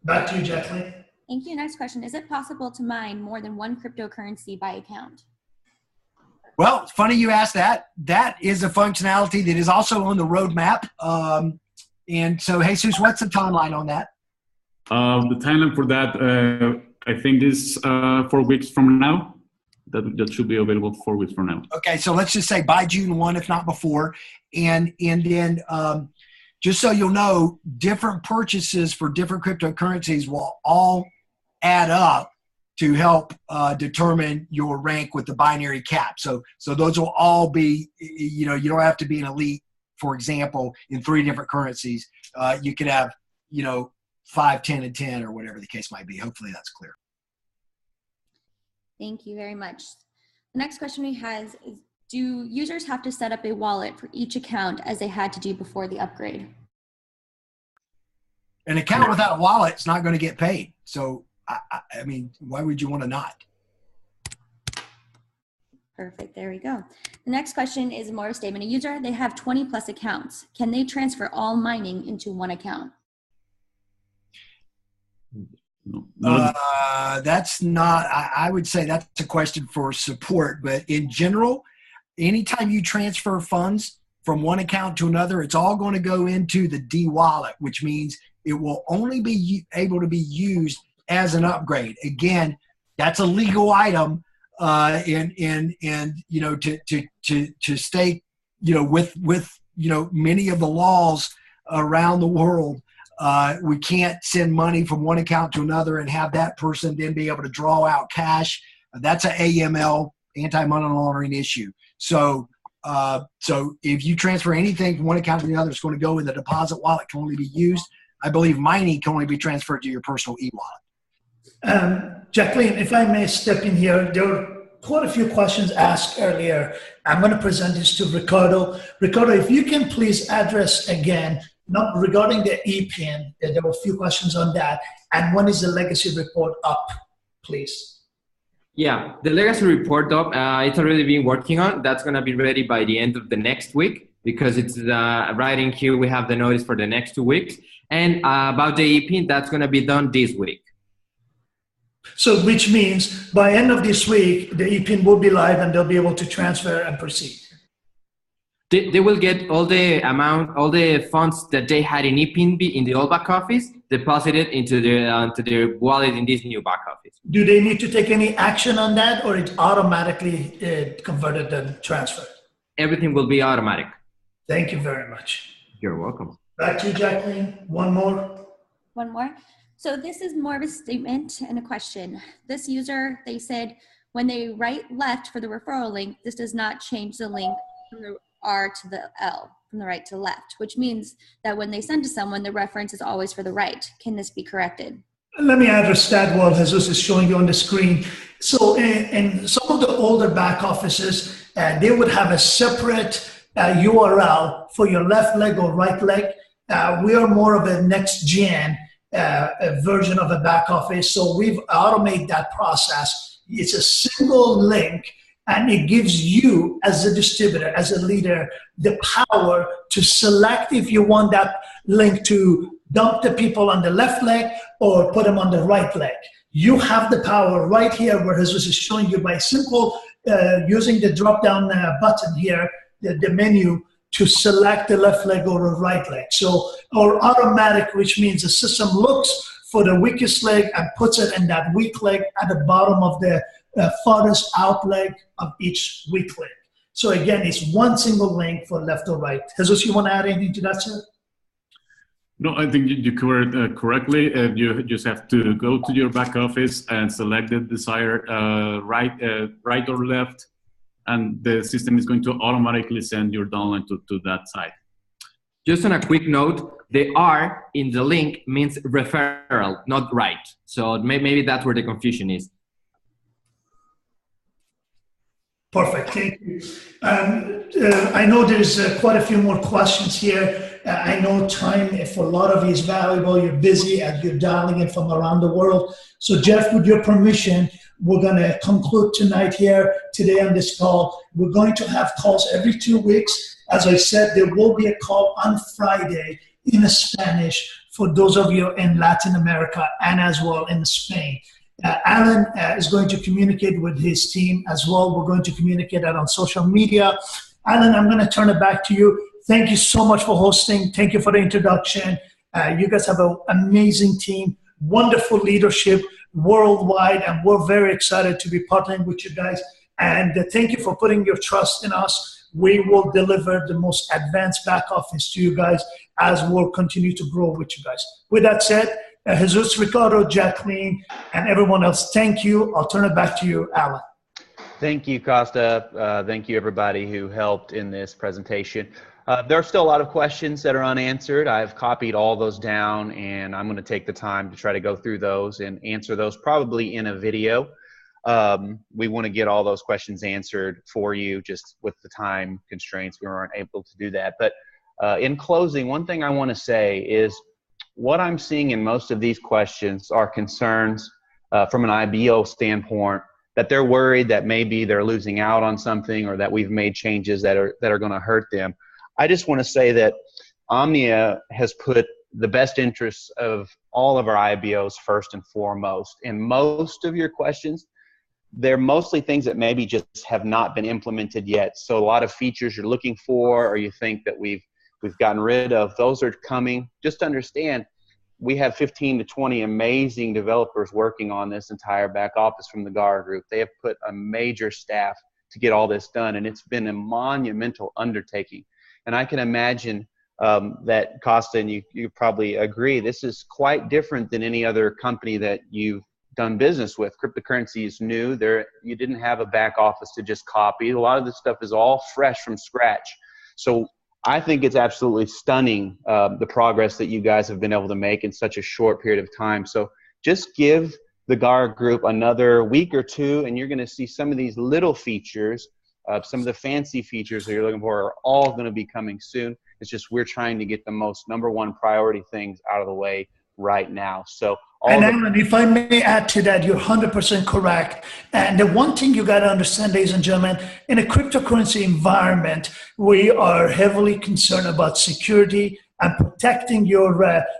B: Back to you, Jacqueline.
E: Thank you. Next question. Is it possible to mine more than one cryptocurrency by account?
D: Well, funny you asked that. That is a functionality that is also on the roadmap. And so, Jesus, what's the timeline on that?
A: The timeline for that, I think, is 4 weeks from now. That should be available 4 weeks from now.
D: Okay, so let's just say by June 1, if not before. And then just so you'll know, different purchases for different cryptocurrencies will all add up to help determine your rank with the binary cap. So those will all be, you don't have to be an elite, for example, in 3 different currencies. You could have, 5, 10, and 10, or whatever the case might be. Hopefully that's clear.
E: Thank you very much. The next question we have is, do users have to set up a wallet for each account as they had to do before the upgrade?
D: An account without a wallet is not going to get paid. So, I mean, why would you want to not?
E: Perfect. There we go. The next question is more a statement. A user, they have 20 plus accounts. Can they transfer all mining into one account?
A: No.
D: That's not, I would say that's a question for support, but in general, anytime you transfer funds from one account to another, it's all going to go into the D wallet, which means it will only be able to be used as an upgrade. Again, that's a legal item, and to stay, with many of the laws around the world. We can't send money from one account to another and have that person then be able to draw out cash. That's an AML, anti-money laundering issue. So if you transfer anything from one account to the other, it's going to go in the deposit wallet, can only be used. I believe mining can only be transferred to your personal e-wallet.
B: Jacqueline, if I may step in here, there were quite a few questions asked earlier. I'm going to present this to Ricardo. Ricardo, if you can please address again, not regarding the EPIN, there were a few questions on that. And when is the legacy report up, please?
C: Yeah, the legacy report up, it's already been working on. That's going to be ready by the end of the next week, because it's right in here. We have the notice for the next 2 weeks. And about the EPIN, that's going to be done this week.
B: So which means by end of this week, the EPIN will be live and they'll be able to transfer and proceed.
C: They will get all the funds that they had in EPIN in the old back office, deposited into their wallet in this new back office.
B: Do they need to take any action on that, or it's automatically converted and transferred?
C: everything will be automatic.
B: Thank you very much.
C: You're welcome.
B: Back to you, Jacqueline. One more.
E: One more. So this is more of a statement and a question. This user, they said, when they write left for the referral link, this does not change the link from the R to the L, from the right to left, which means that when they send to someone, the reference is always for the right. Can this be corrected?
B: Let me address that while Jesus is showing you on the screen. So in some of the older back offices, they would have a separate URL for your left leg or right leg. We are more of a next gen version of a back office. So we've automated that process. It's a single link, and it gives you as a distributor, as a leader, the power to select if you want that link to dump the people on the left leg or put them on the right leg. You have the power right here where Jesus is showing you by simple using the drop-down button here, the menu, to select the left leg or the right leg. So, or automatic, which means the system looks for the weakest leg and puts it in that weak leg at the bottom of the farthest out leg of each weak leg. So again, it's one single link for left or right. Jesus, you want to add anything to that, sir?
A: No, I think you covered correctly. You just have to go to your back office and select the desired right or left, and the system is going to automatically send your download to that site.
C: Just on a quick note, the R in the link means referral, not right. So maybe that's where the confusion is.
B: Perfect, thank you. I know there's quite a few more questions here. I know time for a lot of you is valuable. You're busy and you're dialing in from around the world. So Jeff, with your permission, we're going to conclude tonight here, today on this call. We're going to have calls every 2 weeks. As I said, there will be a call on Friday in Spanish for those of you in Latin America and as well in Spain. Alan is going to communicate with his team as well. We're going to communicate that on social media. Alan, I'm going to turn it back to you. Thank you so much for hosting. Thank you for the introduction. You guys have an amazing team, wonderful leadership worldwide, and we're very excited to be partnering with you guys. And thank you for putting your trust in us. We will deliver the most advanced back office to you guys as we'll continue to grow with you guys. With that said, Jesus, Ricardo, Jacqueline, and everyone else, thank you. I'll turn it back to you, Alan.
F: Thank you, Costa. Thank you, everybody who helped in this presentation. There are still a lot of questions that are unanswered. I've copied all those down, and I'm going to take the time to try to go through those and answer those probably in a video. We want to get all those questions answered for you. Just with the time constraints, we weren't able to do that. But in closing, one thing I want to say is what I'm seeing in most of these questions are concerns from an IBO standpoint, that they're worried that maybe they're losing out on something or that we've made changes that are going to hurt them. I just want to say that Omnia has put the best interests of all of our IBOs first and foremost. And most of your questions, they're mostly things that maybe just have not been implemented yet. So a lot of features you're looking for, or you think that we've gotten rid of, those are coming. Just understand, we have 15 to 20 amazing developers working on this entire back office from the GAR group. They have put a major staff to get all this done, and it's been a monumental undertaking. And I can imagine that, Costa, and you probably agree, this is quite different than any other company that you've done business with. Cryptocurrency is new. You didn't have a back office to just copy. A lot of this stuff is all fresh from scratch. So I think it's absolutely stunning, the progress that you guys have been able to make in such a short period of time. So just give the GAR group another week or two, and you're going to see some of these little features, some of the fancy features that you're looking for are all going to be coming soon. It's just we're trying to get the most #1 priority things out of the way right now. So
B: and Alan, if I may add to that, you're 100% correct. And the one thing you got to understand, ladies and gentlemen, in a cryptocurrency environment, we are heavily concerned about security and protecting your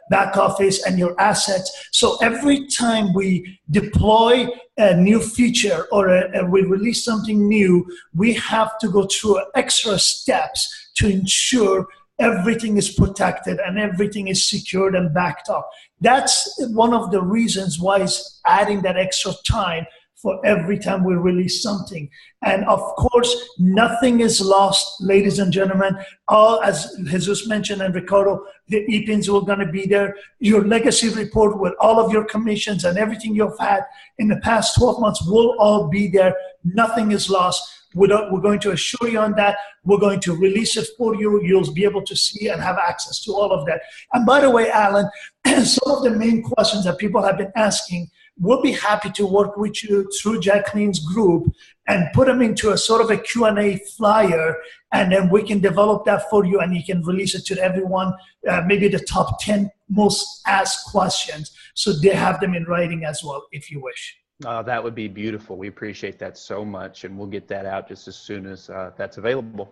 B: back office and your assets. So every time we deploy a new feature or we release something new, we have to go through extra steps to ensure everything is protected and everything is secured and backed up. That's one of the reasons why it's adding that extra time for every time we release something. And of course, nothing is lost, ladies and gentlemen. All, as Jesus mentioned and Ricardo, the e-pins were going to be there. Your legacy report with all of your commissions and everything you've had in the past 12 months will all be there. Nothing is lost. We're going to assure you on that. We're going to release it for you. You'll be able to see and have access to all of that. And by the way, Alan, some of the main questions that people have been asking, we'll be happy to work with you through Jacqueline's group and put them into a sort of a Q&A flyer, and then we can develop that for you and you can release it to everyone, maybe the top 10 most asked questions, so they have them in writing as well, if you wish.
F: That would be beautiful. We appreciate that so much, and we'll get that out just as soon as that's available.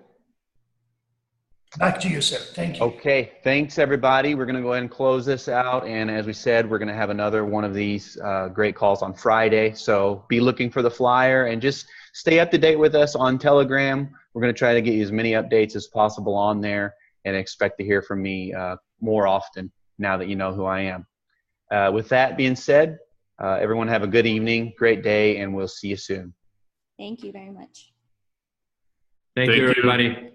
B: Back to you, sir. Thank you.
F: Okay, thanks everybody. We're going to go ahead and close this out, and as we said, we're going to have another one of these great calls on Friday, so be looking for the flyer and just stay up to date with us on Telegram. We're going to try to get you as many updates as possible on there, and expect to hear from me more often now that you know who I am. With that being said, everyone have a good evening, great day, and we'll see you soon.
E: Thank you very much.
C: Thank you, everybody.